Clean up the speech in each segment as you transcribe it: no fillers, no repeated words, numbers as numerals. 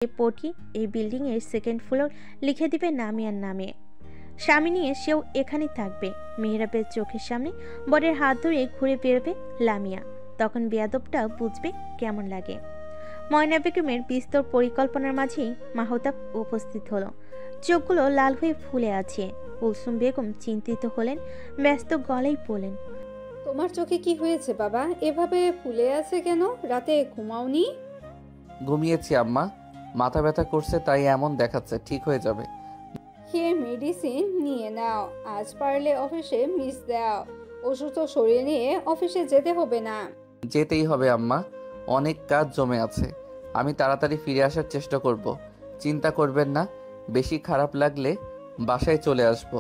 পটিয়ে এই বিল্ডিংয়ের second floor লিখে দিবে লামিয়ার নামে। স্বামী নিয়ে সেও এখানেই থাকবে। মেহরাবের চোখের সামনে বরের হাত ধরে ঘুরে বেরোবে লামিয়া। তখন বেয়াদবটা বুঝবে কেমন লাগে। ময়না বেগমের বিস্তর পরিকল্পনার মাঝেই মাহতাব উপস্থিত হলো। চোখগুলো লাল হয়ে ফুলে আছে। কুলসুম বেগম চিন্তিত হলেন, ব্যস্ত গলায় বলেন, তোমার চোখে কি হয়েছে বাবা? এভাবে ফুলে আছে কেন? রাতে ঘুমাওনি? ঘুমিয়েছি আম্মা, মাথা ব্যথা করছে তাই এমন দেখাচ্ছে। ঠিক হয়ে যাবে। খেয়ে মেডিসিন নিয়ে নাও। আজ পারলে অফিসে মিস দাও। অসুস্থ শরীর নিয়ে অফিসে যেতে হবে না। যেতেই হবে আম্মা, অনেক কাজ জমে আছে। আমি তাড়াতাড়ি ফিরে আসার চেষ্টা করব। চিন্তা করবেন না, বেশি খারাপ লাগলে বাসায় চলে আসব।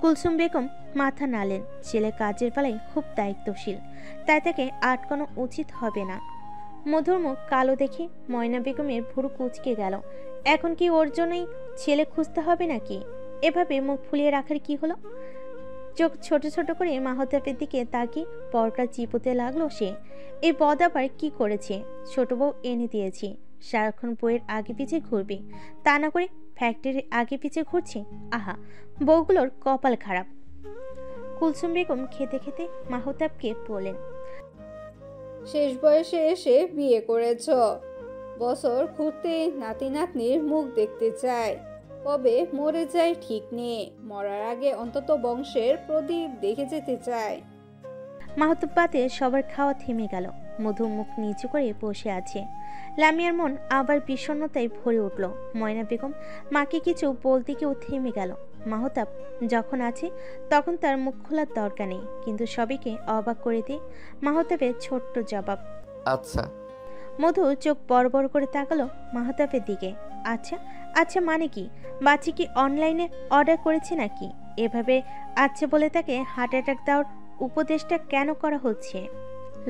কুলসুম বেগম মাথা নাড়লেন। ছেলে কাজের বেলায় খুব দায়িত্বশীল, তাই তাকে আটকানো উচিত হবে না। মধুর মুখ কালো দেখে ময়না বেগমের ভুরু কুঁচকে গেল। এখন কি ওর জন্যই ছেলে খুঁজতে হবে নাকি? এভাবে মুখ ফুলিয়ে রাখার কি হলো? চোখ ছোট ছোট করে মাহতাবের দিকে তাকিয়ে পরটা চিপোতে লাগলো সে। এই বদ আবার কি করেছে? ছোট বউ এনে দিয়েছি, সারাক্ষণ বউয়ের আগে পিছে ঘুরবে, তা না করে ফ্যাক্টরির আগে পিছে ঘুরছে। আহা, বউগুলোর কপাল খারাপ। কুলসুম বেগম খেতে খেতে মাহতাবকে বলেন, শেষ বয়সে এসে বিয়ে করেছ। বছর ঘুরতে নাতি নাতনির মুখ দেখতে চায়। কবে মরে যায় ঠিক নেই। মরার আগে অন্তত বংশের প্রদীপ দেখে যেতে চায়। মাহতাব বাদে সবার খাওয়া থেমে গেল। মধু মুখ নিচু করে বসে আছে। লামিয়ার মন আবার বিষণ্ণতায় ভরে উঠল। ময়না বেগম মাকে কিছু বলতে কেউ থেমে গেল। মাহতাব যখন আছে তখন তার মুখ খোলার দরকার নেই, কিন্তু সবাইকে অবাক করে দিয়ে মাহতাবের ছোট্ট জবাব, আচ্ছা। মধু চোখ বড় বড় করে তাকালো মাহতাবের দিকে। আচ্ছা আচ্ছা মানে কি? বাচ্চা কি অনলাইনে অর্ডার করেছে নাকি? এভাবে আচ্ছা বলে তাকে হার্ট অ্যাটাক দেওয়ার উপদেশটা কেন করা হচ্ছে?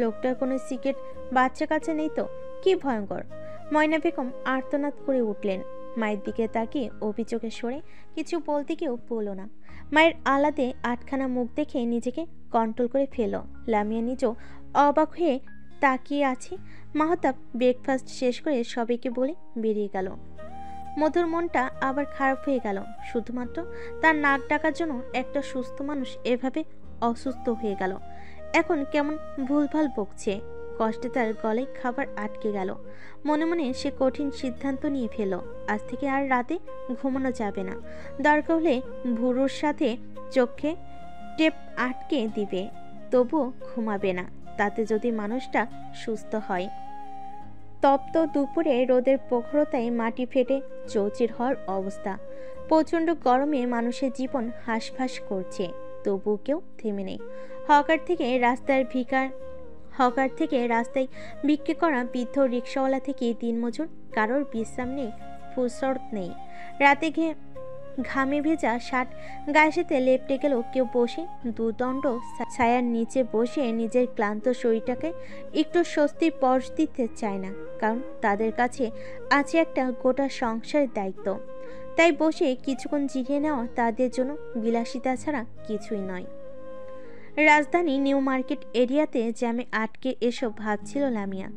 লোকটার কোনো সিক্রেট বাচ্চা কাচ্চা নেই তো? কি ভয়ঙ্কর! ময়না বেগম আর্তনাদ করে উঠলেন। মায়ের দিকে তাকিয়ে অভিযোগে সরে কিছু বলতে কেউ বলল না। মায়ের আলাদে আটখানা মুখ দেখে নিজেকে কন্ট্রোল করে ফেল। লামিয়া নিজেও অবাক হয়ে তাকিয়ে আছে। মাহতাব ব্রেকফাস্ট শেষ করে সবাইকে বলে বেরিয়ে গেল। মধুর মনটা আবার খারাপ হয়ে গেল, শুধুমাত্র তার নাক ডাকার জন্য একটা সুস্থ মানুষ এভাবে অসুস্থ হয়ে গেল। এখন কেমন ভুলভাল বকছে। কষ্টে তার গলায় খাবার আটকে গেল। মনে মনে সে কঠিন সিদ্ধান্ত নিয়ে ফেল, আজ থেকে আর রাতে ঘুমানো যাবে না। দরকার হলে ভুরুর সাথে চোখে টেপ আটকে দিবে, তবুও ঘুমাবে না, তাতে যদি মানুষটা সুস্থ হয়। তপ্ত দুপুরে রোদের প্রখরতায় মাটি ফেটে চৌচির হওয়ার অবস্থা। প্রচণ্ড গরমে মানুষের জীবন হাঁসফাঁস করছে, তবুও কেউ থেমে নেই। হকার থেকে রাস্তায় বিক্রি করা বৃদ্ধ রিক্সাওয়ালা থেকে দিনমজুর, কারোর বিশ্রাম নেই, ফুরসত নেই। রাতে ঘামে ভেজা শার্ট গায়ে সাথে লেপটে গেল কেউ বসে দুদণ্ড ছায়ার নিচে বসে নিজের ক্লান্ত শরীরটাকে একটু স্বস্তির পরশ দিতে চায় না, কারণ তাদের কাছে আছে একটা গোটা সংসারের দায়িত্ব। তাই বসে কিছুক্ষণ জিরিয়ে নেওয়া তাদের জন্য বিলাসিতা ছাড়া কিছুই নয়। রাজধানী নিউ মার্কেট এরিয়াতে জ্যামে আটকে এসব ভাবছিল লামিয়া।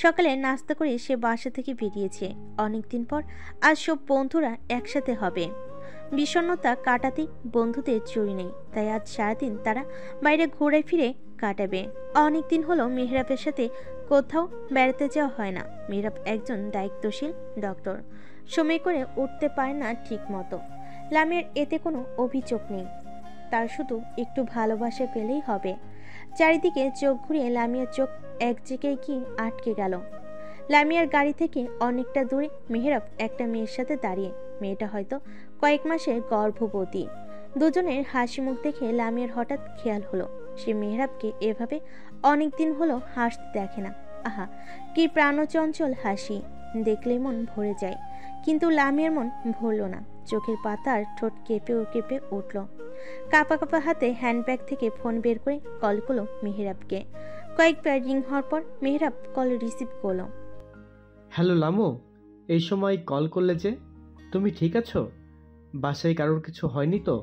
সকালে নাস্তা করে সে বাসা থেকে বেরিয়েছে। অনেকদিন পর আজ সব বন্ধুরা একসাথে হবে। বিষণ্ণতা কাটাতেই বন্ধুদের জড়ি নেই, তাই আজ সারাদিন তারা বাইরে ঘুরে ফিরে কাটাবে। অনেকদিন হলো মেহরাবের সাথে কোথাও বেড়াতে যাওয়া হয় না। মেহরাব একজন দায়িত্বশীল ডক্টর, সময় করে উঠতে পারে না ঠিক মতো। লামিয়ার এতে কোনো অভিযোগ নেই, তার শুধু একটু ভালোবাসা পেলেই হবে। চারিদিকে চোখ ঘুরিয়ে লামিয়ার চোখ এক জায়গায় গিয়ে আটকে গেল। লামিয়ার গাড়ি থেকে অনেকটা দূরে মেহরাব একটা মেয়ের সাথে দাঁড়িয়ে। মেয়েটা হয়তো কয়েক মাসের গর্ভবতী। দুজনের হাসি মুখ দেখে লামিয়ার হঠাৎ খেয়াল হলো সে মেহরাবকে এভাবে অনেকদিন হলো হাসতে দেখে না। আহা, কি প্রাণচঞ্চল হাসি, দেখলেই মন ভরে যায়। কিন্তু লামিয়ার মন ভরল না। চোখের পাতার ঠোঁট কেঁপে কেঁপে উঠল। কাঁপা কাঁপা হাতে হ্যান্ডব্যাগ থেকে ফোন বের করে কল করলো মেহরাবকে। কয়েকবার রিং হওয়ার পর মেহরাব কল রিসিভ করলো। হ্যালো লামু, এই সময় কল করলে যে? তুমি ঠিক আছো? বাসায় কারোর কিছু হয়নি তো?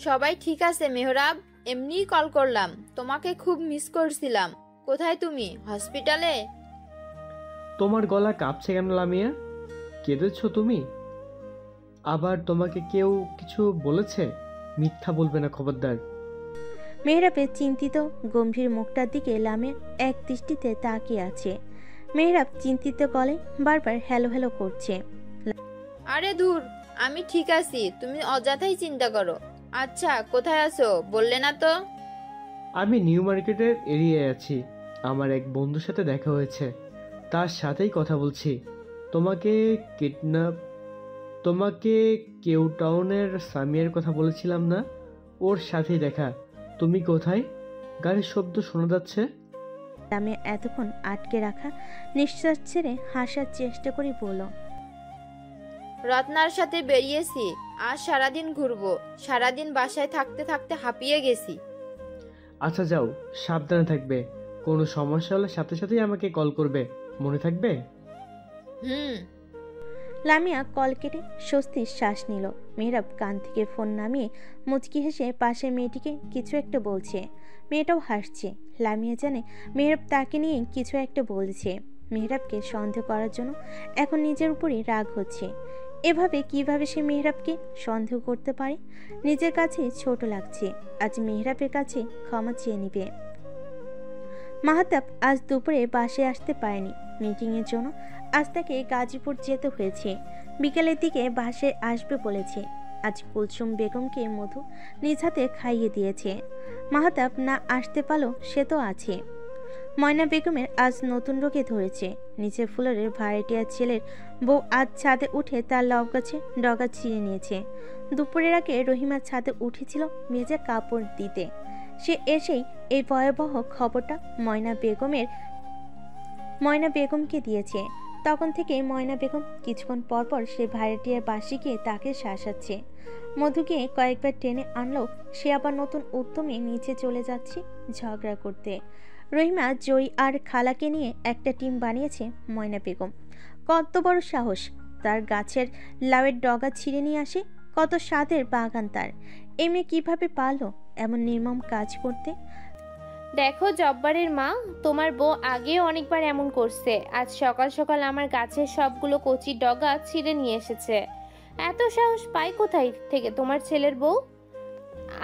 সবাই ঠিক আছে মেহরাব, এমনিই কল করলাম। তোমাকে খুব মিস করছিলাম। কোথায় তুমি? হসপিটালে? তোমার গলা কাঁপছে কেন লামিয়া? কেঁদেছো তুমি? আবার তোমাকে কেউ কিছু বলেছে? মিথ্যা বলবে না, খবরদার। মেহরাবের চিন্তিত গম্ভীর মুখটার দিকে লামিয়া এক দৃষ্টিতে তাকিয়ে আছে। মেহরাব চিন্তিত গলায় বারবার হ্যালো হ্যালো করছে। আরে ধুর, আমি ঠিক আছি, তুমি অযথাই চিন্তা করো। আচ্ছা, কোথায় আছো বললে না তো? আমি নিউ মার্কেটের এরিয়ায় আছি। আমার এক বন্ধুর সাথে দেখা হয়েছে, তার সাথেই কথা বলছি। তোমাকে কিডন্যাপ তোমাকে কেউ টাউনের সামিয়ার কথা বলেছিলাম না? ওর সাথেই দেখা। তুমি কোথায়? গাড়ির শব্দ শোনা যাচ্ছে। লামিয়া এতক্ষণ আটকে রাখা নিঃশ্বাস ছেড়ে হাসার চেষ্টা করে বলল, রত্নার সাথে বেরিয়েছি। আজ সারাদিন ঘুরবো। সারাদিন বাসায় থাকতে থাকতে হাঁপিয়ে গেছি। আচ্ছা যাও, সাবধানে থাকবে। কোনো সমস্যা হলে সাথে সাথেই আমাকে কল করবে, মনে থাকবে? হুম। লামিয়া কল কেটে স্বস্তির শ্বাস নিল। মেহরাব কান থেকে ফোন নামিয়ে মুচকি হেসে পাশের মেয়েটিকে কিছু একটা বলছে। মেয়েটাও হাসছে। লামিয়া জানে মেহরাব তাকে নিয়ে কিছু একটা বলছে। মেহরাবকে সন্দেহ করার জন্য এখন নিজের উপরই রাগ হচ্ছে। এভাবে কিভাবে সে মেহরাবকে সন্দেহ করতে পারে? নিজের কাছে ছোট লাগছে। আজ মেহরাবের কাছে ক্ষমা চেয়ে নিবে। মাহতাব আজ দুপুরে বাসে আসতে পারেনি মিটিংয়ের জন্য। আজ তাকে গাজীপুর যেতে হয়েছে। বিকেলের দিকে বাসে আসবে বলেছে। আজ কুলসুম বেগমকে মধু নিজ হাতে খাইয়ে দিয়েছে। মাহতাব না আসতে পারলো সে তো আছে। ময়না বেগমের আজ নতুন রোগে ধরেছে। নিচে ফ্লোরের ভাড়াটিয়া ছেলের বউ আজ ছাদে উঠে তার লব গাছে ডগা ছিঁড়ে নিয়েছে। দুপুরের আগে রহিমা ছাদে উঠেছিল ভেজা কাপড় দিতে। সে এসেই এই ভয়াবহ খবরটা ময়না বেগমকে দিয়েছে। তখন থেকে ময়না বেগম কিছুক্ষণ পরপর সে ভাড়াটিয়ার বাসে গিয়ে তাকে শাসাচ্ছে। মধুকে কয়েকবার টেনে আনলেও সে আবার নতুন উদ্যমে নিচে চলে যাচ্ছে ঝগড়া করতে। রহিমা, জয়ী আর খালাকে নিয়ে একটা টিম বানিয়েছে ময়না বেগম। কত বড় সাহস! তার গাছের লাউয়ের ডগা ছিঁড়ে নিয়ে আসে। কত স্বাদের বাগান তার। এমনি কিভাবে পারলো এমন নির্মম কাজ করতে? দেখো জব্বারের মা, তোমার বউ আগেও অনেকবার এমন করছে। আজ সকাল সকাল আমার গাছের সবগুলো কচি ডগা ছিঁড়ে নিয়ে এসেছে। এত সাহস পায় কোথায় থেকে তোমার ছেলের বউ?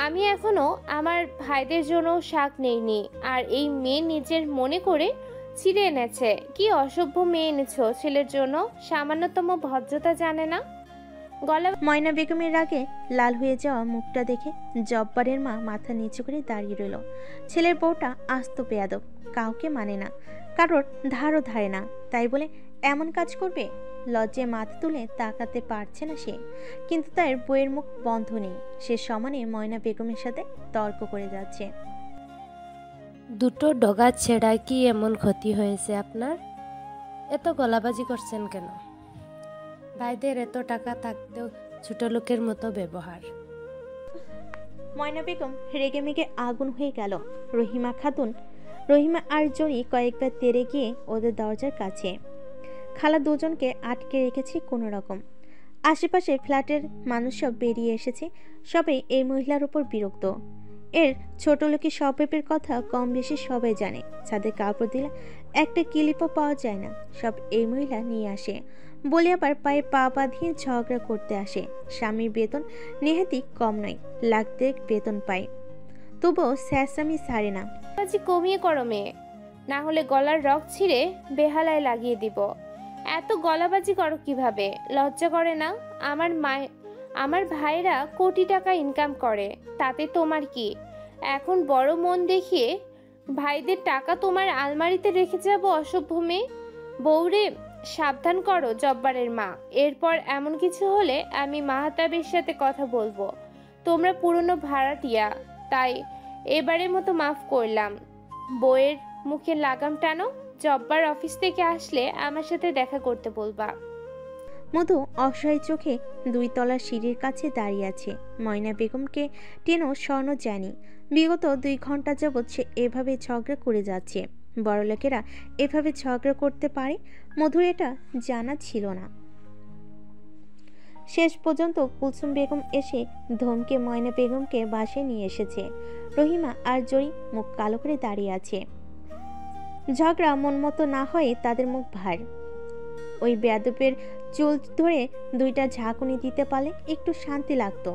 আমি এখনো আমার ভাইদের জন্য শাক নেইনি, আর এই মেয়ে নিজের মনে করে ছিঁড়ে এনেছে। কি অসভ্য মেয়ে এনেছো ছেলের জন্য, সামান্যতম ভদ্রতা জানে না। গলা ময়না বেগমের রাগে লাল হয়ে যাওয়া মুখটা দেখে জব্বারের মা মাথা নিচু করে দাঁড়িয়ে রইল। ছেলের বউটা আস্ত বেয়াদব, কাউকে মানে না, কারোর ধারও ধারে না, তাই বলে এমন কাজ করবে? লজ্জায় মাথা তুলে তাকাতে পারছে না সে। কিন্তু তার বইয়ের মুখ বন্ধ নেই। সে সমানে ময়না বেগমের সাথে তর্ক করে যাচ্ছে। দুটো ডগা ছেঁড়ায় কি এমন ক্ষতি হয়েছে আপনার? এত গলাবাজি করছেন কেন? ভাইদের এত টাকা থাকতেও ছোট লোকের মতো ব্যবহার। ময়না বেগম রেগে মেগে আগুন হয়ে গেল। রহিমা আর জয়ী কয়েকবার তেড়ে গিয়ে ওদের দরজার কাছে। খালা দুজনকে আটকে রেখেছে কোনো রকম। আশেপাশে ফ্ল্যাটের মানুষ সব বেরিয়ে এসেছে। সবাই এই মহিলার উপর বিরক্ত। এর ছোট লোকের স্বভাবের কথা কম বেশি সবাই জানে। ছাদে কাপড় দিলে একটা ক্লিপও পাওয়া যায় না, সব এই মহিলা নিয়ে আসে। বলে আবার পায়ে পা বাঁধিয়ে ঝগড়া করতে আসে। স্বামীর বেতন নেহাতি কম নয়, লাখ দেড়েক বেতন পায়, তবুও স্যাঁচামি ছাড়ে না। গলাবাজি কমিয়ে করো মেয়ে, না হলে গলার রগ ছিঁড়ে বেহালায় লাগিয়ে দিব। এত গলাবাজি করো কিভাবে? লজ্জা করে না? আমার ভাইরা কোটি টাকা ইনকাম করে, তাতে তোমার কি? এখন বড় মন দেখিয়ে ভাইদের টাকা তোমার আলমারিতে রেখে যাব? অসভ্য মেয়ে। বউরে সাবধান করো জব্বারের মা। এরপর এমন কিছু হলে আমি মাহতাবের সাথে কথা বলবো। তোমরা পুরনো ভাড়াটিয়া, তাই এবারের মতো মাফ করলাম। বউয়ের মুখে লাগাম টানো। জব্বার অফিস থেকে আসলে আমার সাথে দেখা করতে বলবা। মধু অসহায় চোখে 2 তলার সিঁড়ির কাছে দাঁড়িয়ে আছে। ময়না বেগমকে টেনও স্বর্ণ জানি। বিগত 2 ঘন্টা যাবৎ সে এভাবে ঝগড়া করে যাচ্ছে। বড়লোকেরা এভাবে ঝগড়া করতে পারে, মধুর এটা জানা ছিল না। শেষ পর্যন্ত কুলসুম বেগম এসে ধমকে ময়না বেগমকে বাসায় নিয়ে এসেছে। রহিমা আর জয়ী মুখ কালো করে দাঁড়িয়ে আছে। ঝগড়া মন মতো না হয়ে তাদের মুখ ভার। ওই বেয়াদবের চুল ধরে দুইটা ঝাঁকুনি দিতে পারলে একটু শান্তি লাগতো।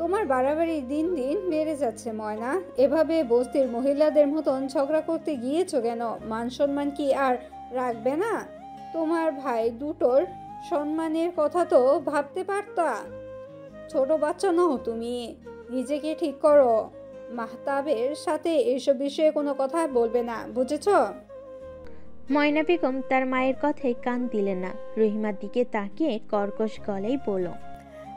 তোমার বাড়াবাড়ি দিন দিন বেড়ে যাচ্ছে ময়না। এভাবে বস্তির মহিলাদের মতন ঝগড়া করতে গিয়েছো কেন? মান সম্মান কি আর রাখবে না? তোমার ভাই দুটোর সম্মানের কথা তো ভাবতে পারতা। ছোট বাচ্চা নও তুমি, নিজেকে ঠিক করো। মাহতাবের সাথে এইসব বিষয়ে কোনো কথা বলবে না, বুঝেছ? ময়না বেগম তার মায়ের কথায় কান দিলেন না। রহিমার দিকে তাকিয়ে কর্কশ গলায় বলল,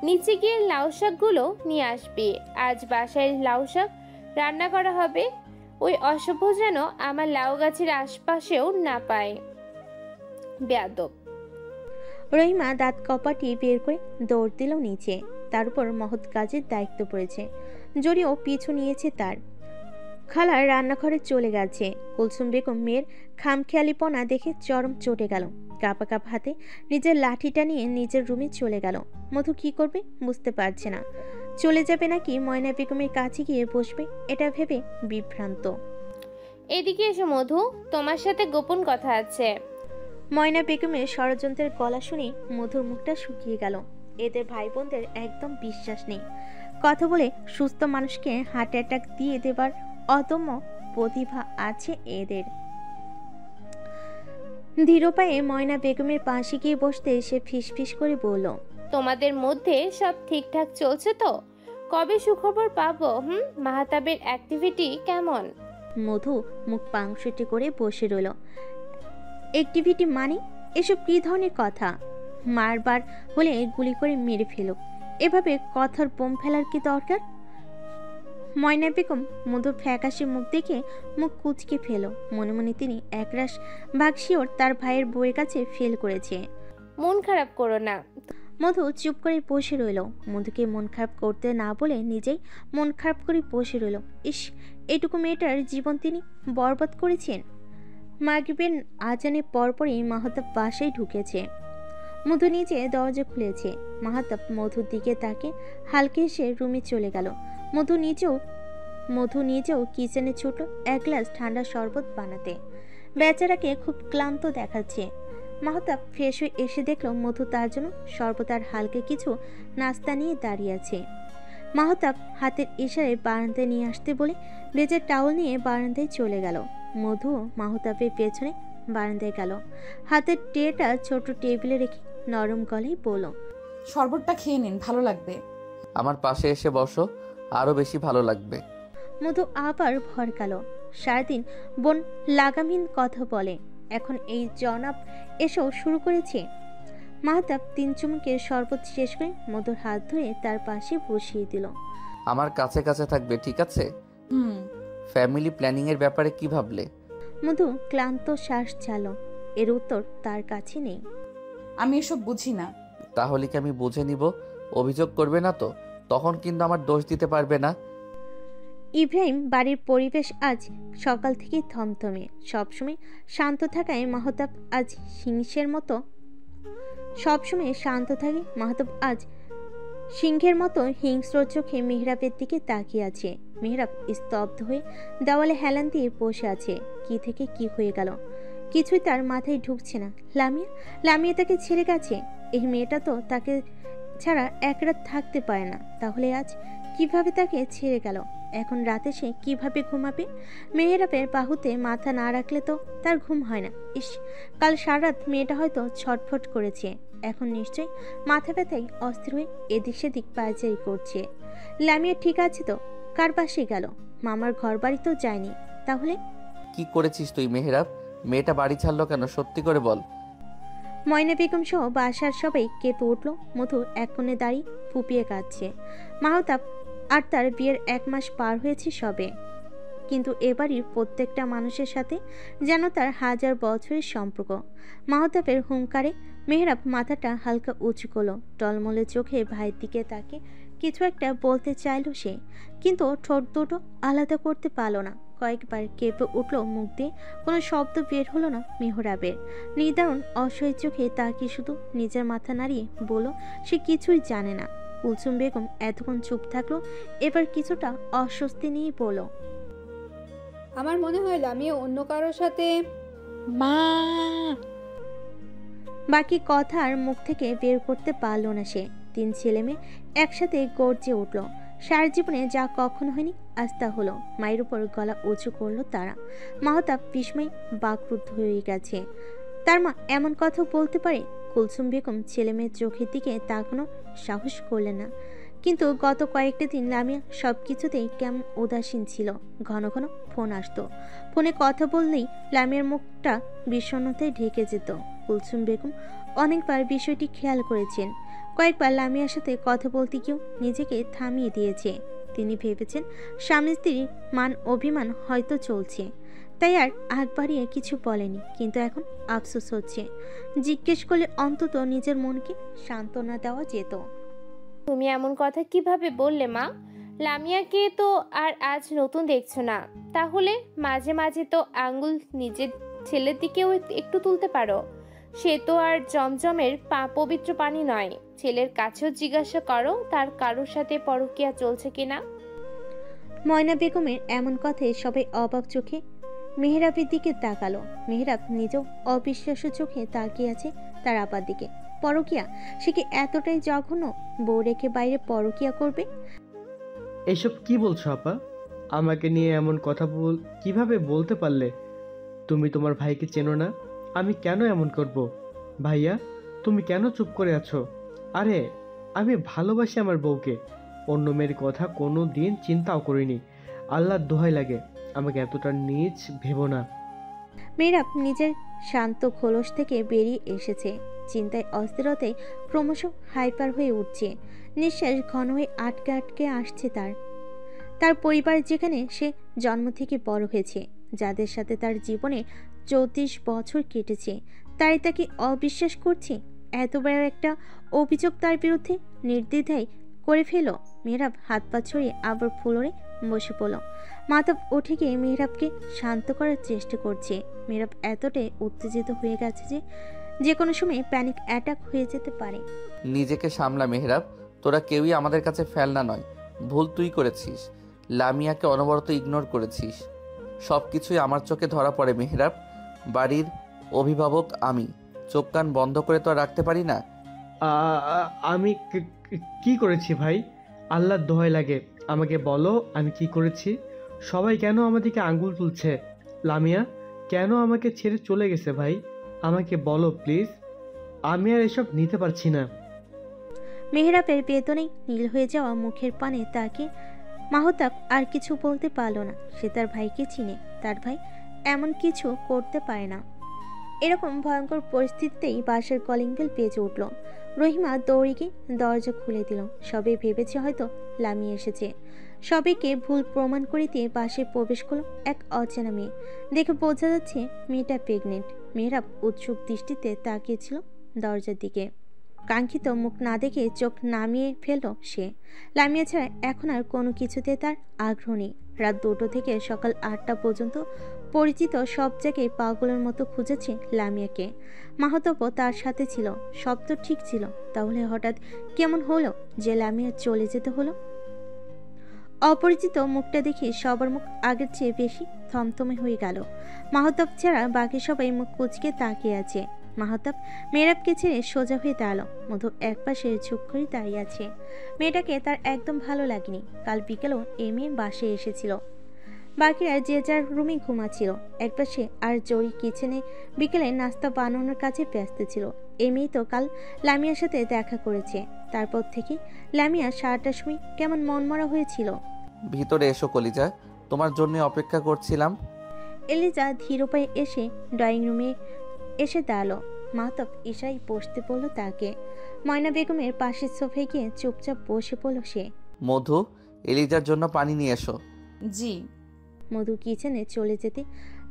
নিচে গিয়ে লাউ শাকগুলো নিয়ে আসবি। আজ বাসায় লাউ শাক রান্না করা হবে। ওই অসভ্য যেন আমার লাউ গাছের আশপাশেও না পায়। বেয়াদব। রহিমা দাঁত কপাটি বের করে দৌড় দিল নিচে। তার উপর মহৎ কাজের দায়িত্ব পড়েছে, জড়িয়েও পিছু নিয়েছে তার। খালার রান্নাঘরে চলে গেছে। কুলসুম বেগম মেয়ের খামখেয়ালিপনা দেখে চরম চটে গেল। কাপা কাপ হাতে নিজের লাঠিটা নিয়ে নিজের রুমে চলে গেল। মধু কি করবে বুঝতে পারছে না। চলে যাবে নাকি ময়না বেগমের কাছে গিয়ে বসবে, এটা ভেবে বিভ্রান্ত। এদিকে এসো মধু, তোমার সাথে গোপন কথা আছে। ময়না বেগমের ষড়যন্ত্রের গলা শুনে মধুর মুখটা শুকিয়ে গেল। এদের ভাই বোনদের একদম বিশ্বাস নেই। কথা বলে সুস্থ মানুষকে হার্ট অ্যাটাক দিয়ে দেবার অদম্য প্রতিভা আছে এদের। ধীর পায়ে ময়না বেগমের পাশে গিয়ে বসতে সে ফিসফিস করে বলল, তোমাদের মধ্যে সব ঠিকঠাক চলছে তো? কবে সুখবর পাবো? মাহতাবের অ্যাক্টিভিটি কেমন? মধু মুখ পাংশুটি করে বসে রইল। অ্যাক্টিভিটি মানে? এসব কি ধরনের কথা? মারবার হলে গুলি করে মেরে ফেলো, এভাবে কথার বোম ফেলার কি দরকার? ময়না বেগম মধুর ফ্যাকাশে মুখ দেখে মুখ কুচকে ফেলো। মনে মনে তিনি একরাশ ভাগশিওর তার ভাইয়ের বউয়ের কাছে ফেল করেছে। মন খারাপ করো না। মধু চুপ করে বসে রইল। মধুকে মন খারাপ করতে না বলে নিজেই মন খারাপ করে বসে রইল। ইস, এইটুকু মেয়েটার জীবন তিনি বরবাদ করেছেন। মাগরিবের আজানের পরপরই মাহতাব বাসায় ঢুকেছে। মধু নিজে দরজা খুলেছে। মাহতাব মধুর দিকে তাকে হালকা এসে রুমে চলে গেল। মধু নিজেও কিচেনে ছুটল এক গ্লাস ঠান্ডা শরবত বানাতে। বেচারাকে খুব ক্লান্ত দেখাচ্ছে। মাহতাব ফ্রেশ হয়ে এসে দেখল মধু তার জন্য শরবত আর হালকা কিছু নাস্তা নিয়ে দাঁড়িয়ে আছে। মাহতাব হাতের ইশারায় বারান্দায় নিয়ে আসতে বলে ভেজা টাওয়াল নিয়ে বারান্দায় চলে গেল। মধু মাহতাবের পেছনে বারান্দায় গেল। হাতের ট্রেটা ছোট টেবিলে রেখে নরম গলায় বলল, শরবতটা খেয়ে নিন, ভালো লাগবে। আমার পাশে এসে বসো, আরো বেশি ভালো লাগবে। মধু আবার ভরকাল। সারাদিন বোন লাগামহীন কথা বলে, এখন এই জনাব এসেও শুরু করেছে। মাহতাব 3 চুমুকের শরবত শেষ করে মধুর হাত ধরে তার পাশে বসিয়ে দিল। আমার কাছে কাছে থাকবে, ঠিক আছে? ফ্যামিলি প্ল্যানিং এর ব্যাপারে কি ভাবলে? মধু ক্লান্ত শ্বাস ছাড়ল। এর উত্তর তার কাছে নেই। আমি এসব বুঝি না। তাহলে কি আমি বুঝে নিব? অভিযোগ করবে না তো? তখন কিন্তু আমার দোষ দিতে পারবে না। ইব্রাহিম বাড়ির পরিবেশ আজ সকাল থেকে থমথমে। সবসময় শান্ত থাকায় মাহতাব আজ সিংহের মতো সবসময় শান্ত থাকে মাহতাব আজ সিংহের মতো হিংস্র চোখে মেহরাবের দিকে তাকিয়ে আছে। মেহরাব স্তব্ধ হয়ে দেওয়ালে হেলান দিয়ে বসে আছে। কি থেকে কি হয়ে গেল কিছুই তার মাথায় ঢুকছে না। লামিয়া তাকে ছেড়ে গেছে। এই মেয়েটা তো তাকে ছাড়া এক রাত থাকতে পারে না। তাহলে আজ কিভাবে তাকে ছেড়ে গেল? এখন রাতে সে কিভাবে ঘুমাবে? মেহরাবের বাহুতে মাথা না রাখলে তো তার ঘুম হয় না। ইস, কাল সারা রাত মেয়েটা হয়তো ছটফট করেছে। এখন নিশ্চয়ই মাথা ব্যথায় অস্থির হয়ে এদিক সেদিক পায়চারি করছে। লামিয়া ঠিক আছে তো? কার পাশে গেল? মামার ঘর বাড়ি তো যায়নি। তাহলে কি করেছিস তুই মেহরাব? মেয়েটা বাড়ি ছাড়লো কেন, সত্যি করে বল। ময়না বেগম সহ বাসার সবাই কেঁপে উঠল। মধু এক কোণে দাঁড়িয়ে ফুপিয়ে কাঁদছে। মাহতাব আর তার বিয়ের 1 মাস পার হয়েছে সবে, কিন্তু এবারই প্রত্যেকটা মানুষের সাথে যেন তার 1000 বছরের সম্পর্ক। মাহতাবের হুঙ্কারে মেহরাব মাথাটা হালকা উঁচু করল। টলমলে চোখে ভাইয়ের দিকে তাকে কিছু একটা বলতে চাইল সে, কিন্তু ঠোঁট দুটো আলাদা করতে পারল না। কয়েকবার কেঁপে উঠল মুখ দিয়ে, কোনো শব্দ বের হলো না মেহরাবের। নিদারুণ অসহায় চোখে তাকিয়ে শুধু নিজের মাথা নাড়িয়ে বলল সে কিছুই জানে না। কুলসুম বেগম এতক্ষণ চুপ থাকলো, এবার কিছুটা অস্বস্তি নিয়ে বলল, আমার মনে হয় লামিয়া অন্য কারোর সাথে। মা! বাকি কথা আর মুখ থেকে বের করতে পারল না সে। 3 ছেলে মেয়ে একসাথে গর্জে উঠল। সারা জীবনে যা কখনো হয়নি আজ তা হলো। মায়ের উপর গলা উঁচু করলো তারা। মাহতাব বিস্ময় বাকরুদ্ধ হয়ে গেছে। তার মা এমন কথা বলতে পারে? কুলসুম বেগম ছেলে মেয়ের চোখের দিকে তাকানো সাহস করলেন না। কিন্তু গত কয়েকটা দিন লামিয়া সব কিছুতেই কেমন উদাসীন ছিল। ঘন ঘন ফোন আসতো। ফোনে কথা বললেই লামিয়ার মুখটা বিষণ্ণতায় ঢেকে যেত। কুলসুম বেগম অনেকবার বিষয়টি খেয়াল করেছেন। কয়েকবার লামিয়ার সাথে কথা বলতে গিয়েও নিজেকে থামিয়ে দিয়েছে। তিনি ভেবেছেন স্বামী স্ত্রীর মান অভিমান হয়তো চলছে, তাই আর আগ বাড়িয়ে কিছু বলেনি। কিন্তু এখন আফসোস হচ্ছে। জিজ্ঞেস করলে অন্তত নিজের মনকে সান্ত্বনা দেওয়া যেত। তুমি এমন কথা কিভাবে বললে মা? লামিয়াকে তো আর আজ নতুন দেখছো না, তাহলে মাঝে মাঝে তো আঙ্গুল নিজের ছেলের দিকেও একটু তুলতে পারো। সে তো আর জমজমের পবিত্র পানি নয়। ছেলের কাছেও জিজ্ঞাসা করো তার কারোর সাথে পরকীয়া চলছে কিনা। ময়না বেগমের এমন কথায় সবাই অবাক চোখে মেহরাবের দিকে তাকালো। মেহরাব নিজেও অবিশ্বাস্য চোখে তাকিয়ে আছে তার আপার দিকে। পরকীয়া? সে কি এতটাই জঘন্য? বউ রেখে বাইরে পরকীয়া করবে? এসব কি বলছো আপা? আমাকে নিয়ে এমন কথা কিভাবে বলতে পারলে? তুমি তোমার ভাইকে চেনো না? আমি কেন এমন করব? ভাইয়া, তুমি কেন চুপ করে আছো? আরে আমি ভালোবাসি আমার বউকে। অন্য মেয়ের কথা কোনো দিন চিন্তাও করিনি। আল্লাহর দোহাই লাগে, আমাকে এতটা নীচ ভেবো না। মেহরাব নিজের শান্ত খোলস থেকে বেরিয়ে এসেছে। চিন্তায় অস্থিরতায় ক্রমশ হাইপার হয়ে উঠছে। নিঃশ্বাস ঘন হয়ে আটকে আটকে আসছে তার পরিবার, যেখানে সে জন্ম থেকে বড় হয়েছে, যাদের সাথে তার জীবনে 34 বছর কেটেছে, তাই তাকে অবিশ্বাস করছে। এত বড় একটা অভিযোগ তার বিরুদ্ধে নির্দ্বিধায় করে ফেলো। মেহরাব হাত পা ছড়িয়ে আবার ফ্লোরে বসে পড়ল। মাহতাব উঠে গিয়ে মেহরাবকে শান্ত করার চেষ্টা করছে। মেহরাব এতটাই উত্তেজিত হয়ে গেছে যে কোনো সময় প্যানিক অ্যাটাক হয়ে যেতে পারে। নিজেকে সামলা মেহরাব, তোরা কেউই আমাদের কাছে ফেলনা নয়। ভুল তুই করেছিস। লামিয়াকে অনবরত ইগনোর করেছিস। সব কিছুই আমার চোখে ধরা পড়ে মেহরাব। বাড়ির অভিভাবক আমি। চোখ কান বন্ধ করে তো আর রাখতে পারি না। আমি কি করেছি ভাই? আল্লাহর দোহাই লাগে, আমাকে বলো আমি কি করেছি? সবাই কেন আমাদেরকে আঙ্গুল তুলছে? লামিয়া কেন আমাকে ছেড়ে চলে গেছে ভাই? আমাকে বলো প্লিজ, আমি আর এসব নিতে পারছি না। মেহরাবের বেদনে নীল হয়ে যাওয়া মুখের পানে তাকে মাহতাব আর কিছু বলতে পারল না। সে তার ভাইকে চিনে, তার ভাই এমন কিছু করতে পারে না। এরকম ভয়ঙ্কর পরিস্থিতিতেই বাসার কলিং বেল বেজে উঠল। রহিমা দৌড়ে গিয়ে দরজা খুলে দিল। সবে ভেবেছে হয়তো লামিয়া এসেছে। সবাইকে ভুল প্রমাণ করে দিয়ে বাসায় প্রবেশ করলো এক অচেনা মেয়ে। দেখে বোঝা যাচ্ছে মেয়েটা প্রেগনেন্ট। মেহরাব উৎসুক দৃষ্টিতে তাকিয়েছিল দরজার দিকে। কাঙ্ক্ষিত মুখ না দেখে চোখ নামিয়ে ফেলল সে। লামিয়া ছাড়া এখন আর কোনো কিছুতে তার আগ্রহ নেই। রাত 2টো থেকে সকাল 8টা পর্যন্ত পরিচিত সব জায়গায় পাগলের মতো খুঁজেছে লামিয়াকে। মাহতাব তার সাথে ছিল, সব তো ঠিক ছিল। তাহলে হঠাৎ কেমন হলো যে লামিয়া চলে যেতে হলো? অপরিচিত মুখটা দেখে সবার মুখ আগের চেয়ে বেশি থমথমে হয়ে গেল। মাহতাব ছাড়া বাকি সবাই মুখ কুঁচকে তাকিয়ে আছে। মাহতাব মেহরাবকে ছেড়ে সোজা হয়ে দাঁড়ালো। মধু একপাশে চুপ করে দাঁড়িয়ে আছে। মেয়েটাকে তার একদম ভালো লাগেনি। কাল বিকেলেও এই মেয়ে বাসে এসেছিল। বাকিরা যে যার রুমে ঘুমাচ্ছিল একপাশে, আর জরি কিচেনে বিকেলে নাস্তা বানানোর কাজে ব্যস্ত ছিল। এই মেয়ে তো কাল লামিয়ার সাথে দেখা করেছে। তারপর থেকে লামিয়া সারাটার সময় কেমন মনমরা হয়েছিল। ভিতরে এসো কলিজা, তোমার জন্য অপেক্ষা করছিলাম। এলিজা ধীর পায়ে এসে ড্রয়িং রুমে এসে দাঁড়ালো। মাহতাব ইশাই বসতে বলল তাকে। ময়না বেগমের পাশের সোফায় গিয়ে চুপচাপ বসে পড়ল সে। মধু, এলিজার জন্য পানি নিয়ে এসো। জি। মধু কিচেনে চলে যেতে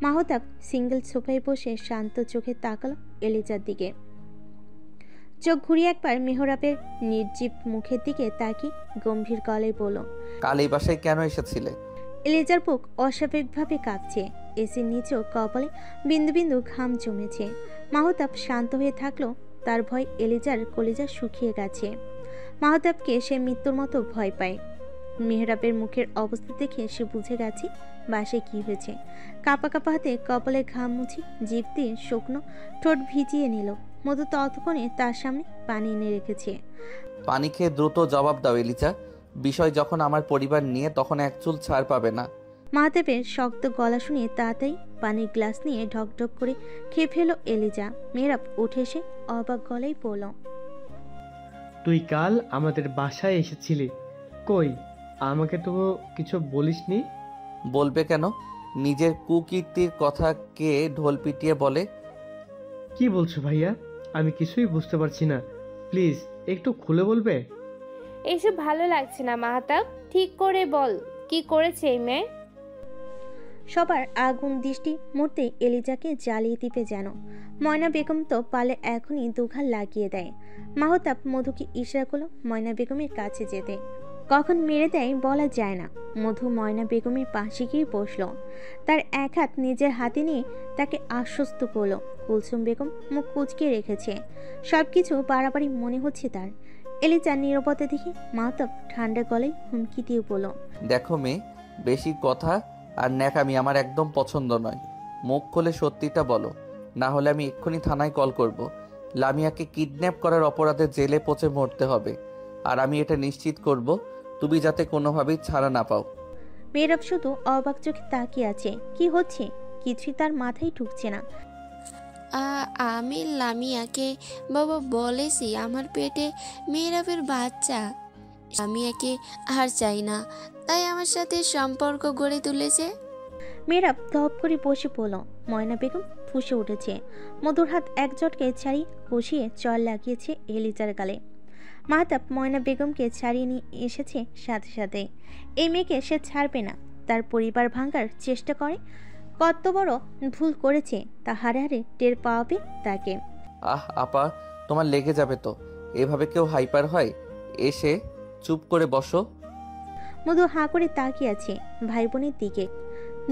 মাহতাব সিঙ্গেল সোফায় বসে শান্ত চোখে তাকালো এলিজার দিকে। চোখ ঘুরিয়ে একবার মেহরাবের নির্জীব মুখের দিকে তাকিয়ে গম্ভীর গলায় বলল, কাল এই বাসায় কেন এসেছিলে? এলিজার বুক অস্বাভাবিকভাবে কাঁপছে। এসির নিচেও কপালে বিন্দু বিন্দু ঘাম জমেছে। মাহতাব শান্ত হয়ে থাকলো। তার ভয় এলিজার কলিজা শুকিয়ে গেছে। মাহতাবকে সে মৃত্যুর মতো ভয় পায়। মেহরাবের মুখের অবস্থা দেখে সে বুঝে গেছে বাসে কি হয়েছে। কাঁপা কাঁপা হাতে কপালে ঘাম মুছে জিভ দিয়ে শুকনো ঠোঁট ভিজিয়ে নিল। মধু ততক্ষণে তার সামনে পানি এনে রেখেছে। পানি খেয়ে দ্রুত জবাব দাও এলিজা। বিষয় যখন আমার পরিবার নিয়ে, তখন এক চুল ছাড় পাবে না। মাহতাবের শক্ত গলা শুনে তাড়াতাড়ি পানির গ্লাস নিয়ে ঢকঢক করে খেয়ে ফেলো এলিজা। মেহরাব উঠে এসে অবাক গলায় বলল, তুই কাল আমাদের বাসায় এসেছিলি, কই আমাকে তো কিছু বলিসনি? বলবে কেন? নিজের কুকীর্তির কথা কে ঢোল পিটিয়ে বলে? কি বলছো ভাইয়া? আমি কিছুই বুঝতে পারছি না, প্লিজ একটু খুলে বলবে? এইসব ভালো লাগছে না মাহতাব, ঠিক করে বল কি করেছে এই মেয়ে? সবার আগুন দৃষ্টি মুহূর্তে এলিজাকে জ্বালিয়ে দিবে যেন। ময়না বেগম তো পালে এখনই দুঘাল লাগিয়ে দেয়। মাহতাব মধুকে ইশারা করলো ময়না বেগমের কাছে যেতে। কখন মেরে দেয় বলা যায় না। মধু ময়না বেগমের পাশে গিয়ে বসলো, তার এক হাত নিজের হাতে নিয়ে তাকে আশ্বস্ত করলো। কুলসুম বেগম মুখ কুঁচকে রেখেছে, সবকিছু বাড়াবাড়ি মনে হচ্ছে তার। এলিজার নীরবতা দেখে মাহতাব ঠান্ডা গলায় হুমকি দিয়ে বলল, দেখো মেয়ে, বেশি কথা আর ন্যাকামি আমার একদম পছন্দ নয়। মুখ খুলে সত্যিটা বলো, না হলে আমি এক্ষুনি থানায় কল করব। লামিয়াকে কিডন্যাপ করার অপরাধে জেলে পচে মরতে হবে, আর আমি এটা নিশ্চিত করব তুমি যাতে কোনোভাবেই ছাড়া না পাও। মেহরাব শুধু অবাক চোখে তাকিয়ে আছে। কি হচ্ছে কিছুই তার মাথায় ঢুকছে না। আমি লামিয়াকে বাবা বলেছি আমার পেটে মেহরাবের বাচ্চা, লামিয়াকে আর চাই না, তাই আমার সাথে সম্পর্ক গড়ে তুলেছে। মেহরাব ধপ করে বসে পড়ল। ময়না বেগম ফুঁসে উঠেছে। মধুর হাত এক জটকে ছাড়িয়ে কষিয়ে চল লাগিয়েছে এলিজার গালে। মাহতাব ময়না বেগমকে ছাড়িয়ে নিয়ে এসেছে সাথে সাথে। এই মেয়েকে সে ছাড়বে না। তার পরিবার ভাঙার চেষ্টা করে, কত বড় ভুল করেছে তা হারে হারে টের পাওয়াবে তাকে। আপা, তোমার লেগে যাবে তো। এভাবে কেউ হাইপার হয়? এসে চুপ করে বসো। মধু হাঁ করে তাকিয়ে আছে ভাই বোনের দিকে।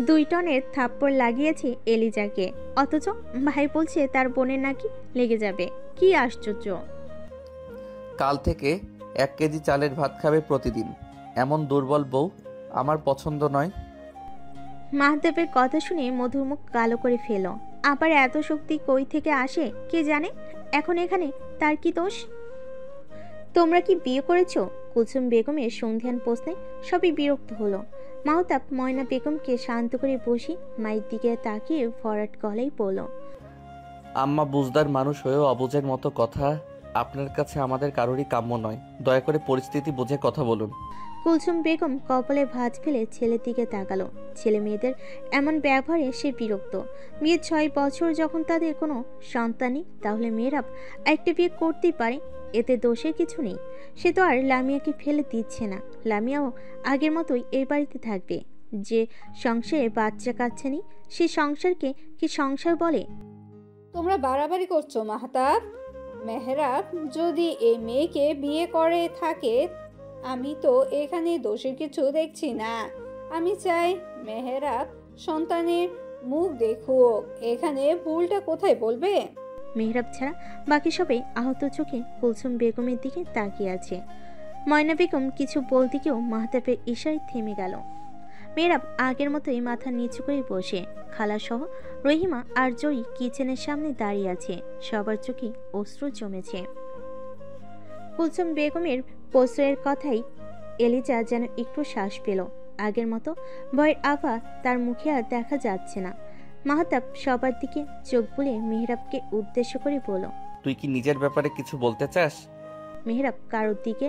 2 টনের থাপ্পড় লাগিয়েছে এলিজাকে, অথচ ভাই বলছে তার বোনের নাকি লেগে যাবে। কি আশ্চর্য! কাল থেকে 1 কেজি চালের ভাত খাবে প্রতিদিন। এমন দুর্বল বউ আমার পছন্দ নয়। মাহদেবের কথা শুনে মধুর মুখ কালো করে ফেল। আবার এত শক্তি কই থেকে আসে কে জানে। এখন এখানে তার কি দোষ? তোমরা কি বিয়ে করেছো? কুলসুম বেগমের সন্ধিয়ান প্রশ্নে সবই বিরক্ত হলো। মাহতাব ময়না বেগমকে শান্ত করে বসি মায়ের দিকে তাকিয়ে ফরাট গলায় বলল, আম্মা বুঝদার মানুষ হয়েও অবুঝের মতো কথা আপনার কাছে আমাদের কারোরই কাম্য নয়। দয়া করে পরিস্থিতি বুঝে কথা বলুন। কুলসুম বেগম কপালে ভাঁজ ফেলে ছেলের দিকে তাকালো। ছেলে মেয়েদের এমন ব্যবহারে সে বিরক্ত। বিয়ের 6 বছর যখন তাদের কোনো সন্তান নেই, তাহলে মেয়েরা একটা বিয়ে করতেই পারে, এতে দোষের কিছু নেই। সে তো আর লামিয়াকে ফেলে দিচ্ছে না। লামিয়াও আগের মতোই এই বাড়িতে থাকবে। যে সংসারে বাচ্চা কাচ্চা নেই, সে সংসারকে কি সংসার বলে? তোমরা বাড়াবাড়ি করছো মাহতাব। মেহরাব যদি এই মেয়েকে বিয়ে করে থাকে, আমি তো এখানে দোষের কিছু দেখছি না। আমি চাই মেহরাব সন্তানের মুখ দেখুক। এখানে ভুলটা কোথায় বলবে? মেহরাব ছাড়া বাকি সবাই আহত চোখে কুলসুম বেগমের দিকে তাকিয়ে আছে। ময়না বেগম কিছু বলতে গিয়েও মাহতাবের ইশারায় থেমে গেল। মেহরাব আগের মতোই মাথা নিচু করে বসে। খালা সহ রহিমা আর জয়ী কিচেনের সামনে দাঁড়িয়ে আছে। সবার চোখে অশ্রু জমেছে। কুলসুম বেগমের প্রশ্রয়ের কথাই এলিজা যেন একটু শ্বাস পেল। আগের মতো ভয়ের আভা তার মুখে আর দেখা যাচ্ছে না। মাহতাব সবার দিকে চোখ বুলিয়ে মেহরাবকে উদ্দেশ্য করে বলল, তুই কি নিজের ব্যাপারে কিছু বলতে চাস? মেহরাব কারোর দিকে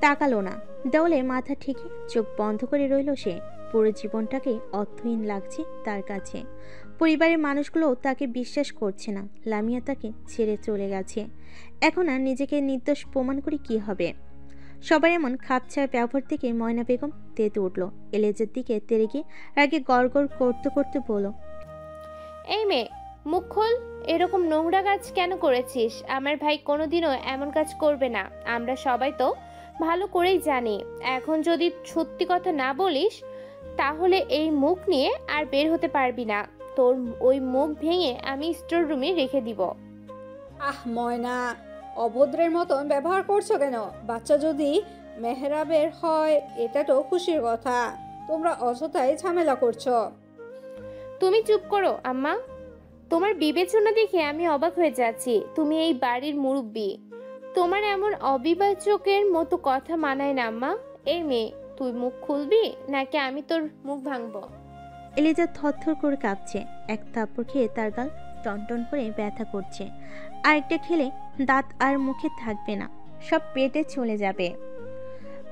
তাকালো না। দেওয়ালে মাথা ঠেকে চোখ বন্ধ করে রইল সে। পুরো জীবনটাকে অর্থহীন লাগছে তার কাছে। পরিবারের মানুষগুলো তাকে বিশ্বাস করছে না। লামিয়া তাকে ছেড়ে চলে গেছে। এখন আর নিজেকে নির্দোষ প্রমাণ করে কি হবে? সবার এমন খাপছাড়া ব্যবহার থেকে ময়না বেগম তেতে উঠল। এলেজের দিকে তেরে গিয়ে রাগে গড়গড় করতে করতে বলল, এই মেয়ে, মুখ খোল। এরকম নোংরা কাজ কেন করেছিস? আমার ভাই কোনোদিনও এমন কাজ করবে না। আমরা সবাই তো ভালো করেই জানি। এখন যদি সত্যি কথা না বলিস, তাহলে এই মুখ নিয়ে আর বের হতে পারবি না। তোর ওই মুখ ভেঙে আমি স্টোর রুমে রেখে দিব। ময়না, অভদ্রের মতন ব্যবহার করছো কেন? বাচ্চা যদি মেহরাবের হয় এটা তো খুশির কথা। তোমরা অযথাই ঝামেলা করছো। তুমি চুপ করো আম্মা। তোমার বিবেচনা দেখে আমি অবাক হয়ে যাচ্ছি। তুমি এই বাড়ির মুরব্বি, তোমার এমন অবিবেচকের মতো কথা মানায় না আম্মা। এই মেয়ে, তুই মুখ খুলবি নাকি আমি তোর মুখ ভাঙবো? এলিজা থরথর করে কাঁপছে। এক থাপ্পড় খেয়ে তার গাল টনটন করে ব্যথা করছে। আরেকটা খেলে দাঁত আর মুখে থাকবে না, সব পেটে চলে যাবে।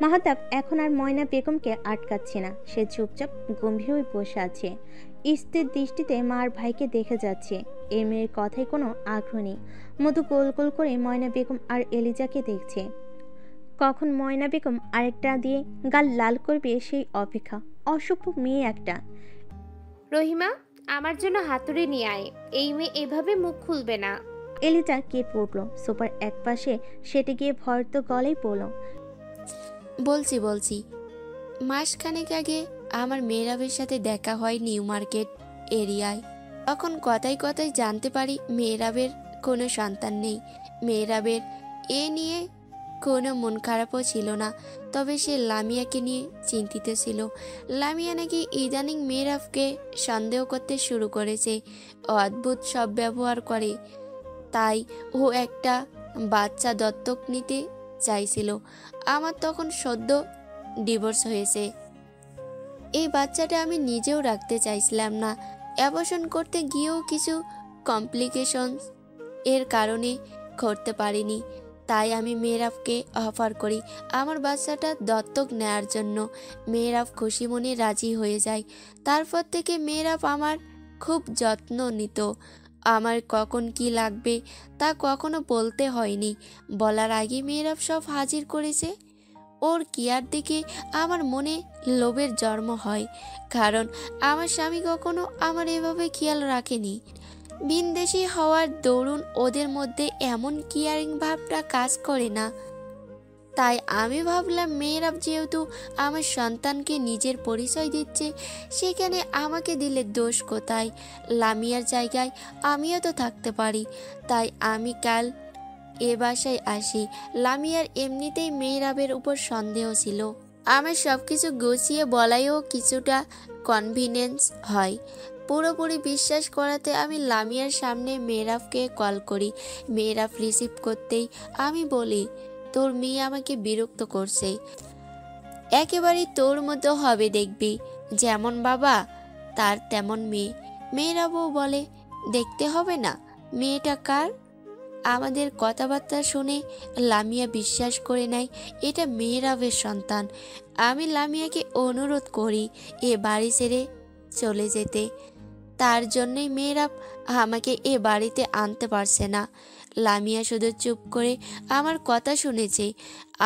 মাহতাব এখন আর ময়না বেগমকে আটকাচ্ছে না। সে চুপচাপ গম্ভীর হয়ে বসে আছে। স্থির দৃষ্টিতে মার ভাইকে দেখে যাচ্ছে। এই মেয়ের কথায় কোনো আগ্রহ নেই। মধু গোল গোল করে ময়না বেগম আর এলিজাকে দেখছে। কখন ময়না বেগম আরেকটা দিয়ে গাল লাল করবে সেই অপেক্ষা। অসভ্য মেয়ে একটা। রহিমা, আমার জন্য হাতুড়ি নিয়ে আয়। এই মেয়ে এভাবে মুখ খুলবে না। এলিজা কেঁপে উঠল। সোফার এক পাশে সেটে গিয়ে ভয়ত গলায় পড়ল। বলছি মাসখানেক আগে আমার মেহরাবের সাথে দেখা হয় নিউ মার্কেট এরিয়ায়। তখন কথায় কথায় জানতে পারি মেহরাবের কোনো সন্তান নেই। মেহরাবের এ নিয়ে কোনো মন খারাপও ছিল না, তবে সে লামিয়াকে নিয়ে চিন্তিত ছিল। লামিয়া নাকি ইদানিং মেহরাবকে সন্দেহ করতে শুরু করেছে। অদ্ভুত সব ব্যবহার করে, তাই ও একটা বাচ্চা দত্তক নিতে চাইছিল। আমার তখন সদ্য ডিভোর্স হয়েছে। এই বাচ্চাটা আমি নিজেও রাখতে চাইছিলাম না। অ্যাবর্শন করতে গিয়েও কিছু কমপ্লিকেশনস এর কারণে করতে পারিনি। তাই আমি মেহরাবকে অফার করি আমার বাচ্চাটা দত্তক নেয়ার জন্য। মেহরাব খুশি মনে রাজি হয়ে যায়। তারপর থেকে মেহরাব আমার খুব যত্ন নিত। আমার কখন কি লাগবে তা কখনো বলতে হয়নি। বলার আগে মেহরাব সব হাজির করেছে। ওর কেয়ার দেখে আমার মনে লোভের জন্ম হয়, কারণ আমার স্বামী কখনো আমার এভাবে খেয়াল রাখেনি। ভিনদেশী হওয়ার দরুন ওদের মধ্যে এমন কেয়ারিং ভাবটা কাজ করে না। তাই আমি ভাবলাম মেহরাব যেহেতু আমার সন্তানকে নিজের পরিচয় দিচ্ছে, সেখানে আমাকে দিলে দোষ কোথায়? লামিয়ার জায়গায় আমিও তো থাকতে পারি। তাই আমি কাল এ বাসায় আসি। লামিয়ার এমনিতেই মেহরাবের উপর সন্দেহ ছিল। আমার সব কিছু গুছিয়ে বলাইও কিছুটা কনভিনিয়েন্স হয়। পুরোপুরি বিশ্বাস করাতে আমি লামিয়ার সামনে মেহরাবকে কল করি। মেহরাব রিসিভ করতেই আমি বলি, তোর মেয়ে আমাকে বিরক্ত করছে। একেবারেই তোর মতো হবে দেখবি, যেমন বাবা তার তেমন মেয়ে। মেহরাবও বলে, দেখতে হবে না মেয়েটা কার। আমাদের কথাবার্তা শুনে লামিয়া বিশ্বাস করে নেয় এটা মেহরাবের সন্তান। আমি লামিয়াকে অনুরোধ করি এ বাড়ি ছেড়ে চলে যেতে। তার জন্যই মেহরাব আমাকে এ বাড়িতে আনতে পারছে না। লামিয়া শুধু চুপ করে আমার কথা শুনেছে।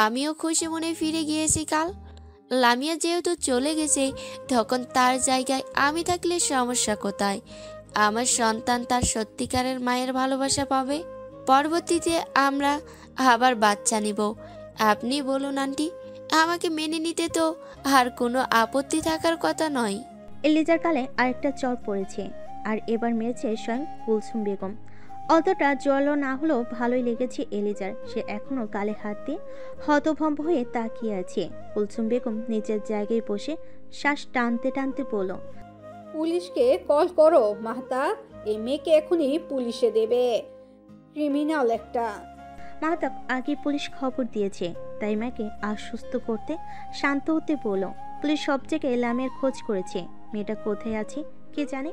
আমিও খুশি মনে ফিরে গিয়েছি কাল। লামিয়া যেহেতু চলে গেছে, তখন তার জায়গায় আমি থাকলে সমস্যা কোথায়? আমার সন্তান তার সত্যিকারের মায়ের ভালোবাসা পাবে। পরবর্তীতে আমরা আবার বাচ্চা নিব। আপনি বলুন আন্টি, আমাকে মেনে নিতে তো আর কোনো আপত্তি থাকার কথা নয়। এলিজার গালে আরেকটা চড় পড়েছে, আর এবার মেরেছে স্বয়ং কুলসুম বেগম। অতটা জোরালো না হলেও ভালোই লেগেছে এলিজার। সে এখনো গালে হাত দিয়ে হতভম্ব হয়ে তাকিয়ে আছে। কুলসুম বেগম নিজের জায়গায় বসে শ্বাস টানতে টানতে বলল, পুলিশকে কল করো মাহতাব। এই মেয়েকে এখনই পুলিশে দেবে, ক্রিমিনাল একটা। মাহতাব আগে পুলিশ খবর দিয়েছে, তাই মাকে আশ্বস্ত করতে শান্ত হতে বলল। পুলিশ সব জায়গায় লামের খোঁজ করেছে, মেয়েটা কোথায় আছে কে জানে।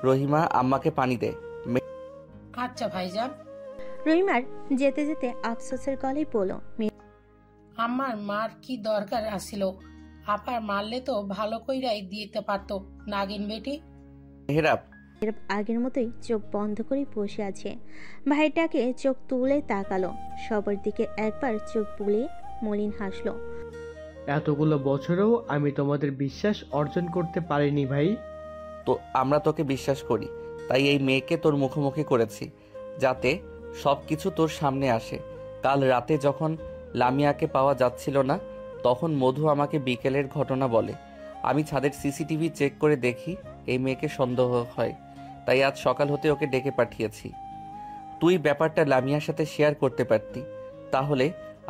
রহিমা, আম্মাকে পানি দে। আচ্ছা ভাইজান। রহিমার যেতে যেতে আফসোসের গলায় বলল, আমার মার কি দরকার আসিল? আপার মারলে তো ভালো কইরাই দিতে পারতো নাগিন বেটি। মেহরাব, আগের মতোই চোখ বন্ধ করে বসে আছে। ভাইটাকে চোখ তুলে তাকালো। সবার দিকে একবার চোখ বুলিয়ে মলিন হাসলো। এতগুলো বছরেও আমি তোমাদের বিশ্বাস অর্জন করতে পারিনি ভাই। তো আমরা তোকে বিশ্বাস করি, তাই এই মেয়েকে তোর মুখোমুখি করেছি, যাতে সব কিছু তোর সামনে আসে। কাল রাতে যখন লামিয়াকে পাওয়া যাচ্ছিল না, তখন মধু আমাকে বিকেলের ঘটনা বলে। আমি ছাদের সিসিটিভি চেক করে দেখি এই মেয়েকে সন্দেহ হয়, তাই আজ সকাল হতে ওকে ডেকে পাঠিয়েছি। তুই ব্যাপারটা লামিয়ার সাথে শেয়ার করতে পারতি, তাহলে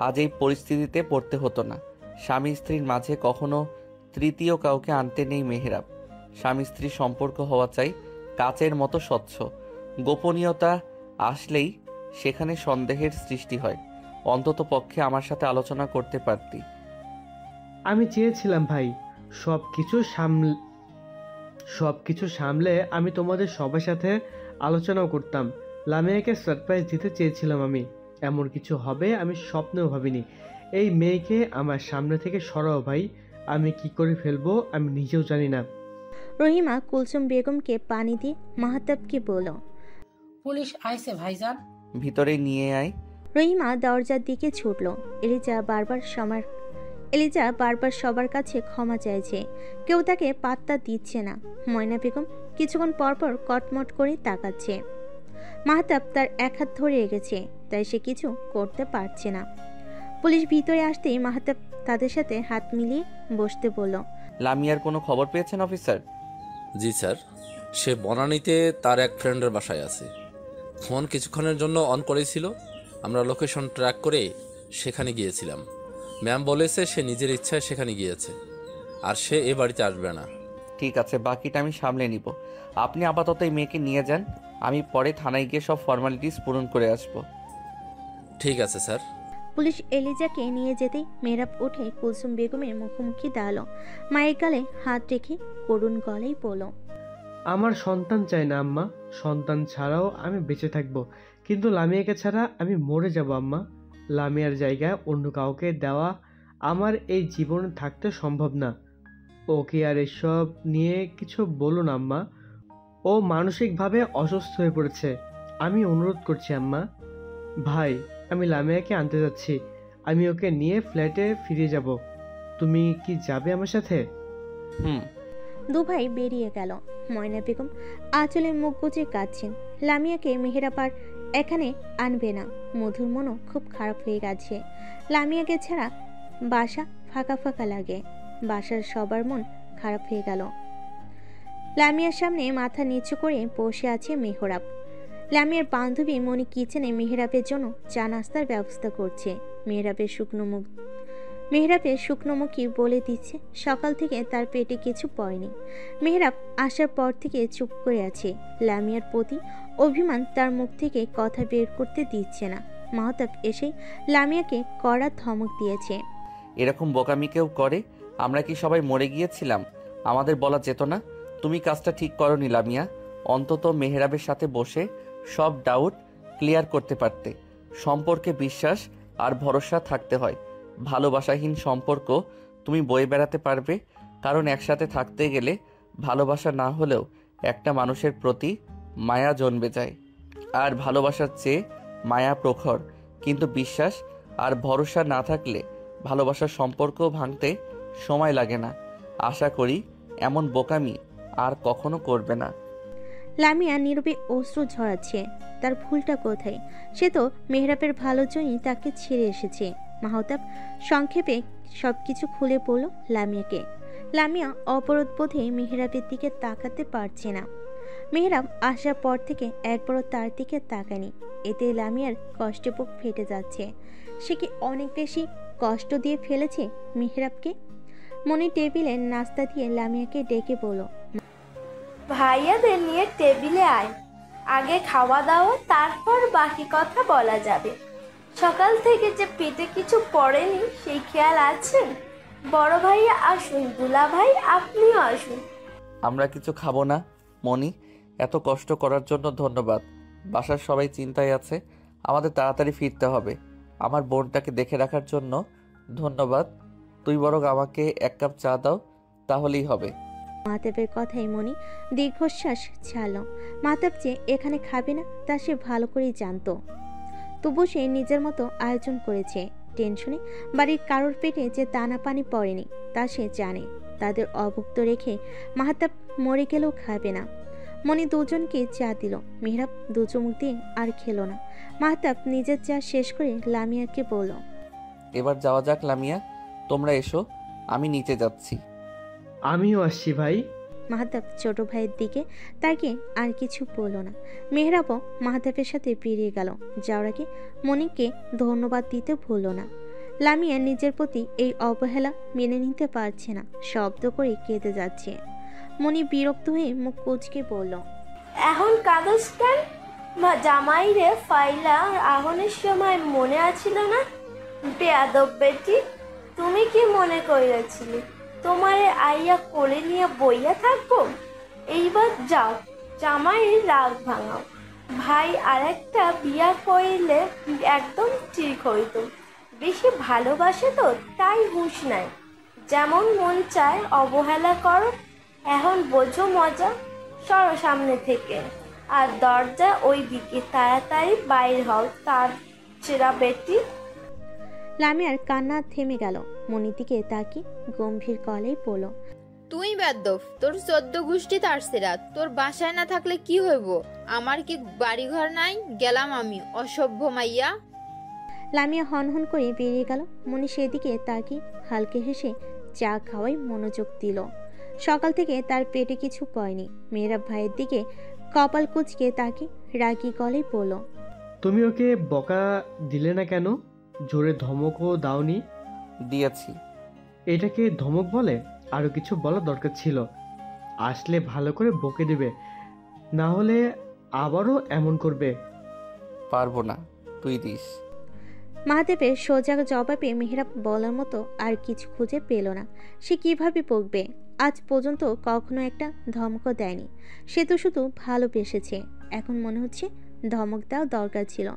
আজ এই পরিস্থিতিতে পড়তে হতো না। স্বামী স্ত্রীর মাঝে কখনো তৃতীয় কাউকে আনতে নেই মেহরাব। স্বামী স্ত্রীর সম্পর্ক হওয়া চাই, কাচের মতো স্বচ্ছ। গোপনীয়তা আসলেই সেখানে সন্দেহের সৃষ্টি হয়। অন্তত পক্ষে আমার সাথে আলোচনা করতে পারতি। আমি চেয়েছিলাম ভাই, সব কিছু সামলে আমি তোমাদের সবার সাথে আলোচনাও করতাম। লামিয়াকে সারপ্রাইজ দিতে চেয়েছিলাম আমি। এমন কিছু হবে আমি স্বপ্নেও ভাবিনি। এই মেয়েকে আমার সামনে থেকে সরাও ভাই। আমি কি করে ফেলবো আমি নিজেও জানি না। রহিমা কুলসুম বেগমকে পানি দিয়ে মাহতাবকে বলল। পুলিশ আইছে ভাইজান। ভিতরে নিয়ে আয়। রহিমা দরজার দিকে ছুটল। এলিজা বারবার সবার কাছে ক্ষমা চাইছে, কেউ তাকে পাত্তা দিচ্ছে না। ময়না বেগম কিছুক্ষণ পরপর কটমট করে তাকাচ্ছে। মাহতাব তার এক হাত ধরে রেখেছে, তাই সে কিছু করতে পারছে না। পুলিশ ভিতরে আসতেই মাহতাব তাদের সাথে হাত মিলিয়ে বসতে বলল। লামিয়ার কোনো খবর পেয়েছেন অফিসার? জি স্যার, সে বনানীতে তার এক ফ্রেন্ডের বাসায় আছে। ফোন কিছুক্ষণের জন্য অন করেছিল, আমরা লোকেশন ট্র্যাক করে সেখানে গিয়েছিলাম। ম্যাম বলেছে সে নিজের ইচ্ছায় সেখানে গিয়েছে, আর সে এ বাড়িতে আসবে না। ঠিক আছে, বাকিটা আমি সামলে নিব। আপনি আপাতত এই মেয়েকে নিয়ে যান, আমি পরে থানায় গিয়ে সব ফর্মালিটিস পূরণ করে আসব। ঠিক আছে স্যার। পুলিশ এলিজাকে নিয়ে যেতেই মেহরাব উঠে কুলসুম বেগমের মুখোমুখি দাঁড়ালো। মায়ের গালে হাত রেখে করুণ গলায় বলল। আমার সন্তান চাই না আম্মা, সন্তান ছাড়াও আমি বেঁচে থাকবো, কিন্তু লামিয়াকে ছাড়া আমি মরে যাব আম্মা। লামিয়ার জায়গায় অন্য কাউকে দেওয়া আমার এই জীবনে থাকতে সম্ভব না। ওকে আর এসব নিয়ে কিছু বলুন আম্মা। ও মানসিকভাবে অসুস্থ হয়ে পড়েছে। আমি অনুরোধ করছি আম্মা। ভাই, আমি লামিয়াকে আনতে যাচ্ছি। আমি ওকে নিয়ে ফ্ল্যাটে ফিরে যাব। তুমি কি যাবে আমার সাথে? দুভাই বেরিয়ে গেল। ময়না বেগম আঁচলে মুখ গুজে কাঁদছেন। লামিয়াকে মেহেরাব আর এখানে আনবে না। মধুর মনও খুব খারাপ হয়ে গেছে। লামিয়াকে ছাড়া বাসা ফাঁকা ফাঁকা লাগে। বাসার সবার মন খারাপ হয়ে গেল। লামিয়ার সামনে মাথা নিচু করে বসে আছে মেহরাব। লামিয়ার বান্ধবী মনি কিচেনে মেহরাবের জন্য চা নাস্তার ব্যবস্থা করছে। মেহরাবের শুকনোমুখী বলে দিচ্ছে সকাল থেকে তার পেটে কিছু পড়েনি। মেহরাব আসার পর থেকে চুপ করে আছে। লামিয়ার প্রতি অভিমান তার মুখ থেকে কথা বের করতে দিচ্ছে না। মাহতাব এসে লামিয়াকে কড়া ধমক দিয়েছে। এরকম বোকামি কেউ করে? আমরা কি সবাই মরে গিয়েছিলাম? আমাদের বলা যেত না? তুমি কাজটা ঠিক করনি লামিয়া। অন্তত মেহরাবের সাথে বসে সব ডাউট ক্লিয়ার করতে পারতে। সম্পর্কে বিশ্বাস আর ভরসা থাকতে হয়। ভালোবাসাহীন সম্পর্ক তুমি বয়ে বেড়াতে পারবে, কারণ একসাথে থাকতে গেলে ভালোবাসা না হলেও একটা মানুষের প্রতি মায়া জন্মে যায়। আর ভালোবাসার চেয়ে মায়া প্রখর, কিন্তু বিশ্বাস আর ভরসা না থাকলে ভালোবাসার সম্পর্ক ভাঙতে সময় লাগে না। আশা করি এমন বোকামি আর কখনো করবে না। লামিয়া নীরবে অশ্রু ঝরাচ্ছে। তার ভুলটা কোথায়? সে তো মেহরাবের ভালোর জন্যই তাকে ছেড়ে এসেছে। মাহতাব সংক্ষেপে সবকিছু খুলে বলল লামিয়াকে। লামিয়া অপরাধ বোধে মেহরাবের দিকে তাকাতে পারছে না। মেহরাব আসার পর থেকে একবারও তার দিকে তাকায়নি। এতে লামিয়ার কষ্টে বুক ফেটে যাচ্ছে। সে কি অনেক বেশি কষ্ট দিয়ে ফেলেছে মেহরাবকে? মনি টেবিলে নাস্তা দিয়ে লামিয়াকে ডেকে বলল। ভাইয়াদের নিয়ে টেবিলে আয়, আগে খাওয়া দাওয়া, তারপর বাকি কথা বলা যাবে। সকাল থেকে যে পেটে কিছু পড়েনি সেই খেয়াল আছে? বড় ভাইয়া আসুন, দুলা ভাই আপনিও আসুন। আমরা কিছু খাবো না মনি, এত কষ্ট করার জন্য ধন্যবাদ। বাসার সবাই চিন্তায় আছে, আমাদের তাড়াতাড়ি ফিরতে হবে। আমার বোনটাকে দেখে রাখার জন্য ধন্যবাদ। তুই বরং আমাকে এক কাপ চা দাও, তাহলেই হবে। মাহতাবের কথাই মনি দীর্ঘশ্বাস ছাড়ল। মাহতাব যে এখানে খাবে না তা সে ভালো করেই জানতো। তবু সে নিজের মতো আয়োজন করেছে। টেনশনে বাড়ির কারোর পেটে যে দানা পানি পড়েনি তা সে জানে। তাদের অভুক্ত রেখে মাহতাব মরে গেলেও খাবে না। মনি দুজনকে চা দিল। মেহরাব দু চুমুক দিয়ে আর খেলো না। মাহতাব নিজের চা শেষ করে লামিয়াকে বলল। এবার যাওয়া যাক লামিয়া, তোমরা এসো, আমি নিচে যাচ্ছি। আমিও আসছি ভাই। মাহতাব ছোট ভাইয়ের দিকে তাকে আর কিছু বলল না। মেহরাবও মাহতাবের সাথে বেরিয়ে গেল। যাওয়ার আগে মনিকে ধন্যবাদ দিতে ভুলল না। লামিয়া নিজের প্রতি এই অবহেলা মেনে নিতে পারছে না, শব্দ করে কেঁদে যাচ্ছে। মনি বিরক্ত হয়ে মুখ কুঁচকে বলল। এখন কাগজ কেন? জামাইরে ফাইলা আহনের সময় মনে আছিল না? বেয়াদব বেটি, তুমি কি মনে কইরাছিলে তোমারে আইয়া কোলে নিয়ে বইয়া থাকবো? এইবার যাও, জামাইয়ের রাগ ভাঙাও। ভাই আরেকটা বিয়া কইলে একদম ঠিক হইতো। বেশি ভালোবাসে তো তাই হুঁশ নাই। যেমন মন চায় অবহেলা করো। এখন বোঝো মজা। সরো সামনে থেকে। আর দরজা ওই দিকে, তাড়াতাড়ি বাইর হও তার চেরা বেটি। লামিয়ার কান্না থেমে গেল। মনির দিকে তাকি গম্ভীর গলায় বলল, তুই বেদ্যপ, তোর 14 গোষ্ঠী তার সেরা। তোর বাসায় না থাকলে কি হইব? আমার কি বাড়িঘর নাই? গেলাম আমি, অসভ্য মাইয়া। লামিয়া হনহন করে বেরিয়ে গেল। মনি সেদিকে তাকি হালকা হেসে চা খাওয়াই মনোযোগ দিল। সকাল থেকে তার পেটে কিছু পয়নি। মেয়েরা ভাইয়ের দিকে কপাল কুচকে তাকে রাগি গলায় বলল, তুমি ওকে বকা দিলে না কেন? জোরে ধমকও দাওনি? দিয়েছি। এটাকে ধমক বলে? আরো কিছু বলা দরকার ছিল। আসলে ভালো করে বকে দেবে, না হলে আবারও এমন করবে। পারবো না, তুই দিস। মাহাদেবের সোজা জবাবে মেহরাব বলার মতো আর কিছু খুঁজে পেল না। সে কিভাবে বকবে? আজ পর্যন্ত কখনো একটা ধমকও দেয়নি। সে তো শুধু ভালোবেসেছে। এখন মনে হচ্ছে ধমক দেওয়া দরকার ছিল।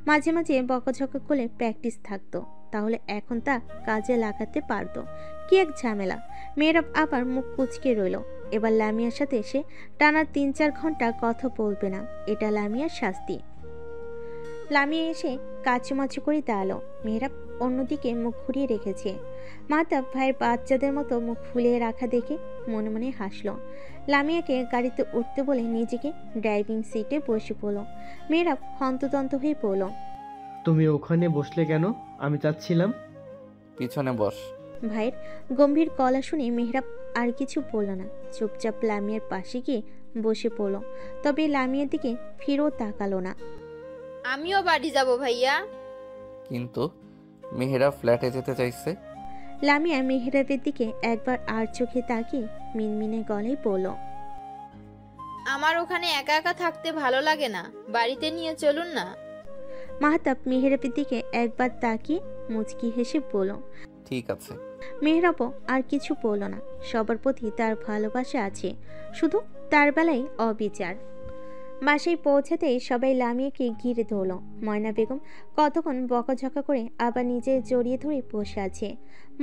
মাঝে মাঝে বকাঝকা করলে প্র্যাকটিস থাকতো, তাহলে এখন তা কাজে লাগাতে পারতো। কি এক ঝামেলা! মেহরাব আবার মুখ কুচকে রইল। এবার লামিয়ার সাথে সে টানা 3-4 ঘন্টা কথা বলবে না। এটা লামিয়ার শাস্তি। লামিয়া এসে কাচুমাচু করে দাঁড়ালো। মেহরাব অন্যদিকে মুখ ঘুরিয়ে রেখেছে। মাহতাব ভাইয়ের বাচ্চাদের মতো মুখ ফুলিয়ে রাখা দেখে মনে মনে হাসলো। লামিয়াকে গাড়িতে উঠতে বলে নিজেকে ড্রাইভিং সিটে বসে পড়ল। মেহরাব হন্তদন্ত হয়ে পড়ল। তুমি ওখানে বসলে কেন? আমি চাচ্ছিলাম। পিছনে বস। ভাইয়ের গম্ভীর গলা শুনে মেহরাব আর কিছু বলল না। চুপচাপ লামিয়ার পাশে গিয়ে বসে পড়ল। তবে লামিয়ার দিকে ফিরেও তাকালো না। আমিও বাড়ি যাব ভাইয়া। কিন্তু মেহেরাব ফ্ল্যাটে যেতে চাইছে। লামিয়া মেহরাবের দিকে একবার আর চোখে তাকিয়ে মিনমিনে গলায় বলল, আমার ওখানে একা একা থাকতে ভালো লাগে না, বাড়িতে নিয়ে চলুন না। মাহতাব মেহরাবের দিকে একবার তাকিয়ে মুচকি হেসে বলল, ঠিক আছে। মেহরাবও আর কিছু বলল না। সবার প্রতি তার ভালোবাসা আছে, শুধু তার বেলায় অবিচার। বাসায় পৌঁছাতেই সবাই লামিয়াকে ঘিরে ধরল। ময়না বেগম কতক্ষণ বকাঝকা করে আবার নিজে জড়িয়ে ধরে বসে আছে।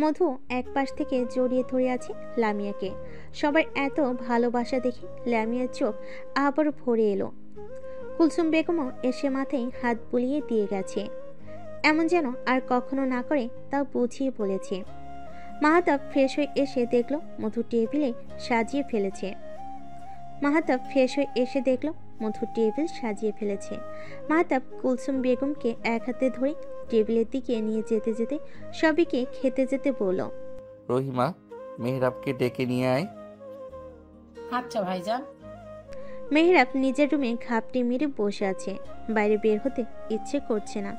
মধু এক পাশ থেকে জড়িয়ে ধরে আছে লামিয়াকে। সবার এত ভালোবাসা দেখে লামিয়ার চোখ আবার ভরে এলো। কুলসুম বেগমও এসে মাথায় হাত বুলিয়ে দিয়ে গেছে, এমন যেন আর কখনো না করে তাও বুঝিয়ে বলেছে। মাহতাব ফ্রেশ হয়ে এসে দেখল মধু টেবিলে সাজিয়ে ফেলেছে। মাহতাব কুলসুম বেগমকে এক হাতে ধরে টেবিলের দিকে নিয়ে যেতে যেতে সবাইকে খেতে যেতে বলল, রহিমা, মেহরাবকে ডেকে নিয়ে আয়। আচ্ছা ভাইজান। মেহরাব নিজের রুমে ঘাপটি মেরে বসে আছে। বাইরে বের হতে ইচ্ছে করছে না।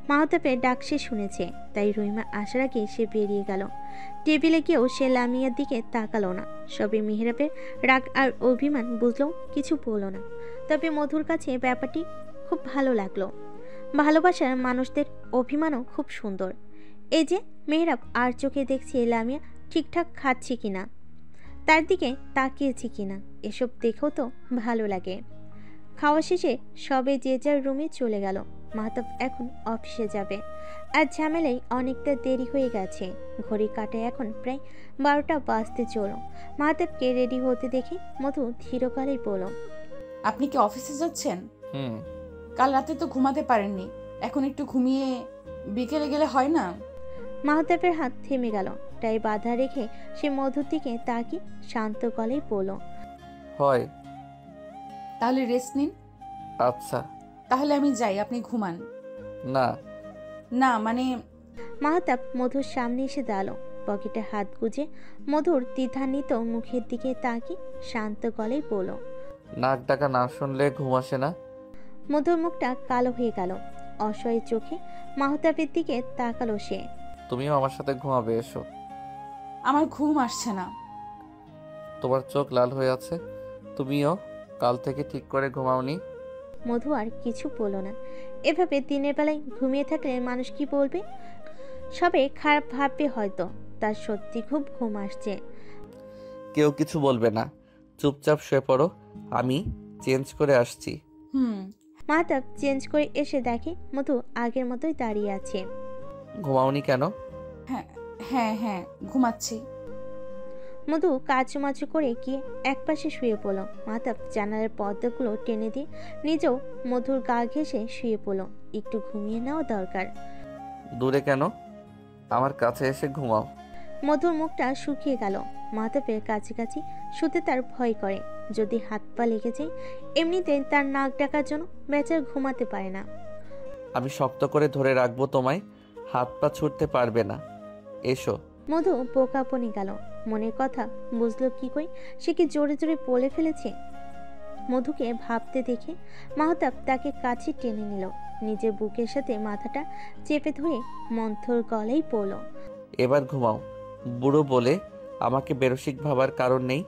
মাহতাবের ডাক সে শুনেছে, তাই রহিমা আসার আগে সে বেরিয়ে গেল। টেবিলে গিয়েও সে লামিয়ার দিকে তাকালো না। সবে মেহরাবের রাগ আর অভিমান বুঝলো, কিছু বলল না। তবে মধুর কাছে ব্যাপারটি খুব ভালো লাগলো। ভালোবাসার মানুষদের অভিমানও খুব সুন্দর। এই যে মেহরাব আর চোখে দেখছে লামিয়া ঠিকঠাক খাচ্ছে কিনা, তার দিকে তাকিয়েছে কিনা, এসব দেখেও তো ভালো লাগে। খাওয়া শেষে সবে যে যার রুমে চলে গেল। মাহতাব এখন অফিসে যাবে। আর ঝামেলায় অনেকটা দেরি হয়ে গেছে। ঘড়ি কাটায় এখন প্রায় 12টা বাজতে চলো। মাহতাবকে রেডি হতে দেখে মধু ধীর গলায় বলল, আপনি কি অফিসে যাচ্ছেন? হুম। কাল রাতে তো ঘুমাতে পারেননি, এখন একটু ঘুমিয়ে বিকেলে গেলে হয় না? মাহতাবের হাত থেমে গেল। তাই বাধা রেখে সে মধুর দিকে তাকিয়ে শান্ত গলায় বলল, হয়। তাহলে রেস্ট নিন। আচ্ছা। তাহলে আমি যাই, আপনি ঘুমান। না না মানে। মাহতাব মধুর সামনে এসে দাঁড়ালো। পকেটে হাত গুজে মধুর দ্বিধান্বিত মুখের দিকে তাকিয়ে শান্ত গলায় বলল, নাক ডাকা না শুনলে ঘুম আসে না। মধুর মুখটা কালো হয়ে গেল। অসহায় চোখে মাহতাবের দিকে তাকালো সে। তুমিও আমার সাথে ঘুমাবে, এসো। আমার ঘুম আসছে না। তোমার চোখ লাল হয়ে আছে, তুমিও। কাল থেকে ঠিক করে ঘুমাওনি? মধু আর কিছু বলল না। এভাবে দিনের বেলায় ঘুমিয়ে থাকলে মানুষ কি বলবে? সবে খারাপ ভাববে হয়তো। তার সত্যি খুব ঘুম আসছে। কেউ কিছু বলবে না, চুপচাপ শুয়ে পড়ো, আমি চেঞ্জ করে আসছি। মাহতাব চেঞ্জ করে এসে দেখে মধু আগের মতোই দাঁড়িয়ে আছে। ঘুমাওনি কেন? হ্যাঁ হ্যাঁ ঘুমাচ্ছি। মধু কাচুমাচু করে গিয়ে একপাশে শুয়ে পড়ল। মাহতাব জানালার পর্দাগুলো টেনে দিয়ে নিজেও মধুর গা ঘেঁষে শুয়ে পড়ল। একটু ঘুমিয়ে নেওয়া দরকার। দূরে কেন? আমার কাছে এসে ঘুমাও। মধুর মুখটা শুকিয়ে গেল। মাহতাবের কাছাকাছি শুতে তার ভয় করে। যদি হাত পা লেগে যায়, এমনিতে তার নাক ডাকার জন্য বেচার ঘুমাতে পারে না। আমি শক্ত করে ধরে রাখবো তোমায়, হাত পা ছুটতে পারবে না। এসো। মধু বোকাপনি গেল। মনের কথা বুঝলো কি করে? সে কি জোরে জোরে বলে ফেলেছে? মধুকে ভাবতে দেখে মাহতাব তাকে কাছে টেনে নিল। নিজের বুকের সাথে মাথাটা চেপে ধরে মন্থর গলায় পড়ল। এবার ঘুমাও। বুড়ো বলে আমাকে বেরসিক ভাবার কারণ নেই।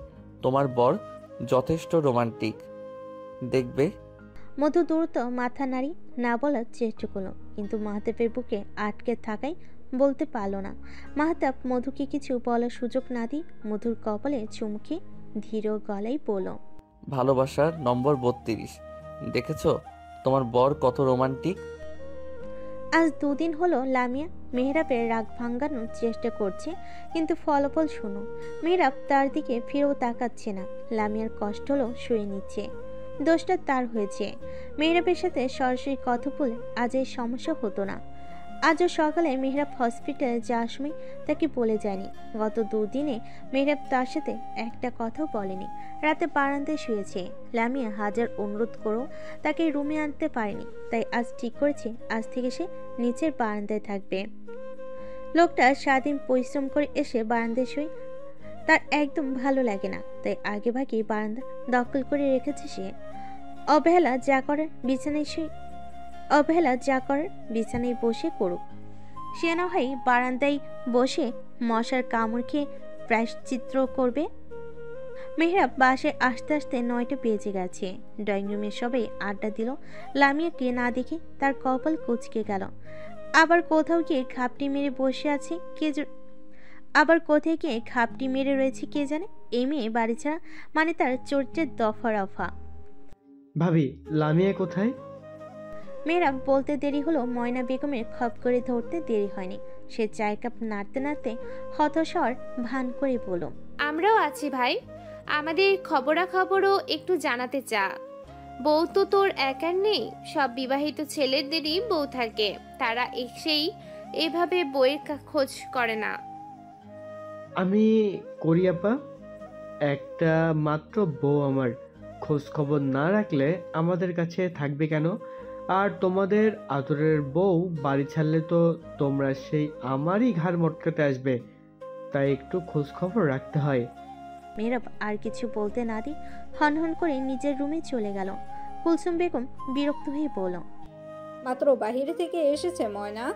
তোমার বর যথেষ্ট রোমান্টিক, দেখবে। মধু দ্রুত মাথা নাড়ি না বলার চেষ্টা করলো, কিন্তু মাহতাবের বুকে আটকে থাকায় বলতে পারল না। মাহতাব মধুকে কিছু বলার সুযোগ না দিয়ে মধুর কপালে চুমকে ধীর গলায় বলল, ভালোবাসার নম্বর 32। দেখেছো তোমার বর কত রোমান্টিক? আজ দুদিন হলো লামিয়া মেহরাবের রাগ ভাঙানোর চেষ্টা করছে, কিন্তু ফলাফল শোনো। মেহরাব তার দিকে ফিরেও তাকাচ্ছে না। লামিয়ার কষ্ট হলো শুয়ে নিচ্ছে। দোষটা তার হয়েছে। মেহরাবের সাথে সরাসরি কথা বলে আজ এই সমস্যা হতো না। আজও সকালে মেহরাব হসপিটালে যাওয়ার সময় তাকে বলে যায়নি। গত দুদিনে মেহরাব তার সাথে একটা কথাও বলেনি। রাতে বারান্দায় শুয়েছে। লামিয়া হাজার অনুরোধ করেও তাকে রুমে আনতে পারেনি। তাই আজ ঠিক করেছে আজ থেকে সে নিচের বারান্দায় থাকবে। লোকটা সারাদিন পরিশ্রম করে এসে বারান্দায় শুয়ে তার একদম ভালো লাগে না। তাই আগে ভাগে বারান্দা দখল করে রেখেছে সে। অবহেলা যা করার বিছানায় বসে করুক। সে না হয় বারান্দায় বসে মশার কামড় খেয়ে প্রায়শ্চিত্র করবে। মেহরাব বাসায় আসতে আসতে 9টা বেজে গেছে। ড্রয়িং রুমে সবাই আড্ডা দিল। লামিয়াকে না দেখে তার কপাল কুঁচকে গেল। আবার কোথাও গিয়ে খাপটি মেরে বসে আছে আবার কোথায় গিয়ে খাপটি মেরে রয়েছে কে জানে। এই মেয়ে বাড়ি ছাড়া মানে তার চরিত্রের দফা রফা। ভাবি, লামিয়া কোথায়? মেহরাব বলতে দেরি হলো ময়না বেগমের খপ করে ধরতে দেরি হয়নি। সে চায়ের কাপ নাড়তে নাড়তে হতাশার ভান করে বলল, আমরাও আছি ভাই, আমাদের খবরাখবরও একটু জানাতে চা। বউ তো তোর একার নেই, সব বিবাহিত ছেলেদেরই বউ থাকে। তারা এসেই এভাবে বইয়ের খোঁজ করে না। আমি করি আপা, একটা মাত্র বউ আমার। খোঁজ খবর না রাখলে আমাদের কাছে থাকবে কেন? আর তোমাদের আদরের বউ বাড়ি ছাড়লে তো তোমরা সেই আমারই ঘাড় মটকাতে আসবে। তাই একটু খোঁজ খবর রাখতে হয়। মেহরাব আর কিছু বলতে না দিয়ে হনহন করে নিজের রুমে চলে গেল। কুলসুম বেগম বিরক্ত হয়ে বলল, মাত্র বাহিরে থেকে এসেছে ময়না,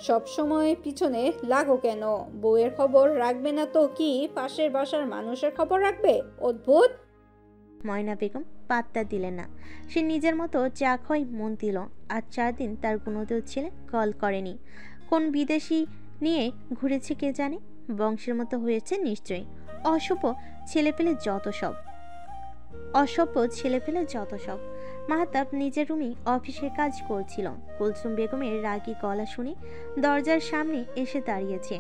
সব সময় পিছনে লাগো কেন? বউয়ের খবর রাখবে না তো কি পাশের বাসার মানুষের খবর রাখবে? অদ্ভুত। ময়না বেগম পাত্তা দিলেন না। সে নিজের মতো চা খাওয়াই মন দিল। আজ 4 দিন তার গুণোদয় ছেলে কল করেনি। কোন বিদেশি নিয়ে ঘুরেছে কে জানে। বংশের মতো হয়েছে নিশ্চয়ই। অসভ্য ছেলেপেলে যত সব। মাহতাব নিজের রুমে অফিসের কাজ করছিল। কুলসুম বেগমের রাগী গলা শুনে দরজার সামনে এসে দাঁড়িয়েছে।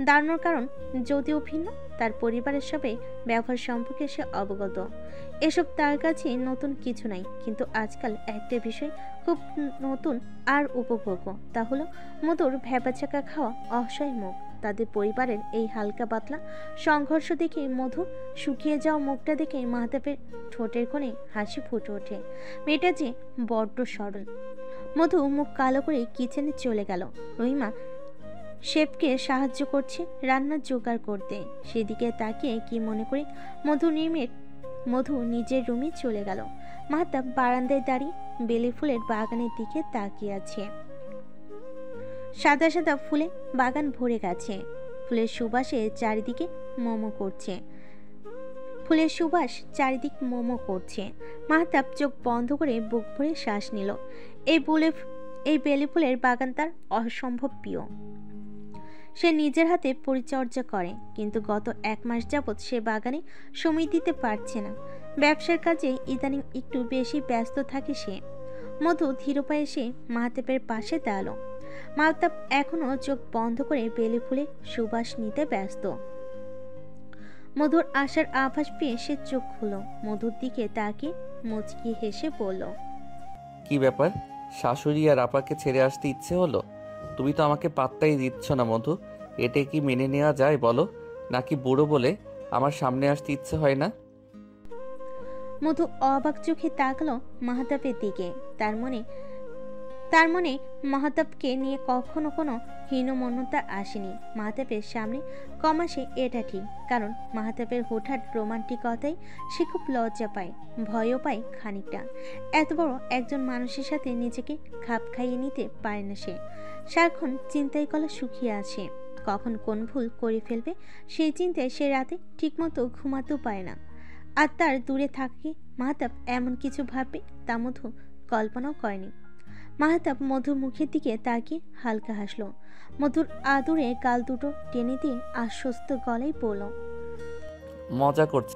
দাঁড়ানোর কারণ যদিও ভিন্ন, তার পরিবারের সবাই ব্যবহার সম্পর্কে সে অবগত। এসব তার কাছে নতুন কিছু নাই, কিন্তু আজকাল একটা বিষয় খুব নতুন আর উপভোগ্য। তা হলো মধুর ভ্যাবাচাকা খাওয়া অসহায় মুখ। তাদের পরিবারের এই হালকা পাতলা সংঘর্ষ দেখে মধু শুকিয়ে যাওয়া মুখটা দেখে মাহতাবের ঠোঁটের কোণে হাসি ফুটে ওঠে। মেয়েটা যে বড্ড সরল। মধু মুখ কালো করে কিচেনে চলে গেল। রহিমা শেফকে সাহায্য করছে রান্নার জোগাড় করতে। সেদিকে তাকিয়ে কি মনে করে মধু নিজের রুমে চলে গেল। মাহতাব বারান্দায় দাঁড়িয়ে বেলি ফুলের বাগানের দিকে তাকিয়ে আছে। সাদা সাদা ফুলে বাগান ভরে গেছে। ফুলের সুবাসে চারিদিকে মোমো করছে। ফুলের সুবাস চারিদিক মোমো করছে। মাহতাব চোখ বন্ধ করে বুক ভরে শ্বাস নিল। এই বেলি ফুলের বাগান তার অসম্ভব প্রিয়। সে নিজের হাতে পরিচর্যা করে, কিন্তু গত 1 মাস যাবৎ সে বাগানে সময় দিতে পারছে না। ব্যবসার কাজে ইদানিং একটু বেশি ব্যস্ত থাকে সে। মধু ধীর পায়ে এসে মাহতাবের পাশে দাঁড়ালো। মাহতাব এখনো চোখ বন্ধ করে বেলি ফুলে সুবাস নিতে ব্যস্ত। মধুর আশার আভাস পেয়ে সে চোখ খুলো। মধুর দিকে তাকিয়ে মুচকি হেসে বলল, কি ব্যাপার, শাশুড়ি আর আপাকে ছেড়ে আসতে ইচ্ছে হলো? তুমি তো আমাকে পাত্তাই দিচ্ছ না মধু। এটা কি মেনে নেওয়া যায় বলো? নাকি বুড়ো বলে আমার সামনে আসতে ইচ্ছে হয় না? মধু অবাক চোখে তাকালো মাহতাবের দিকে। তার মনে মাহতাবকে নিয়ে কখনো কোনো হীনমন্যতা আসেনি। মাহতাবের সামনে কম আসে এটা ঠিক, কারণ মাহতাবের হঠাৎ রোমান্টিকতায় সে খুব লজ্জা পায়, ভয়ও পায় খানিকটা। এত বড় একজন মানুষের সাথে নিজেকে খাপ খাইয়ে নিতে পারে না সে। সারাক্ষণ চিন্তায় গলা শুকিয়ে আছে, কখন কোন ভুল করে ফেলবে সেই চিন্তায় সে রাতে ঠিকমতো ঘুমাতেও পায় না। আর তার দূরে থাকে মাহতাব এমন কিছু ভাববে তা মধু কল্পনাও করেনি। মাহতাব মধুর মুখের দিকে তাকিয়ে হালকা হাসলো। মধুর আদুরে গাল দুটো টেনে দিয়ে আশ্বস্ত গলায় বলল, মজা করছি।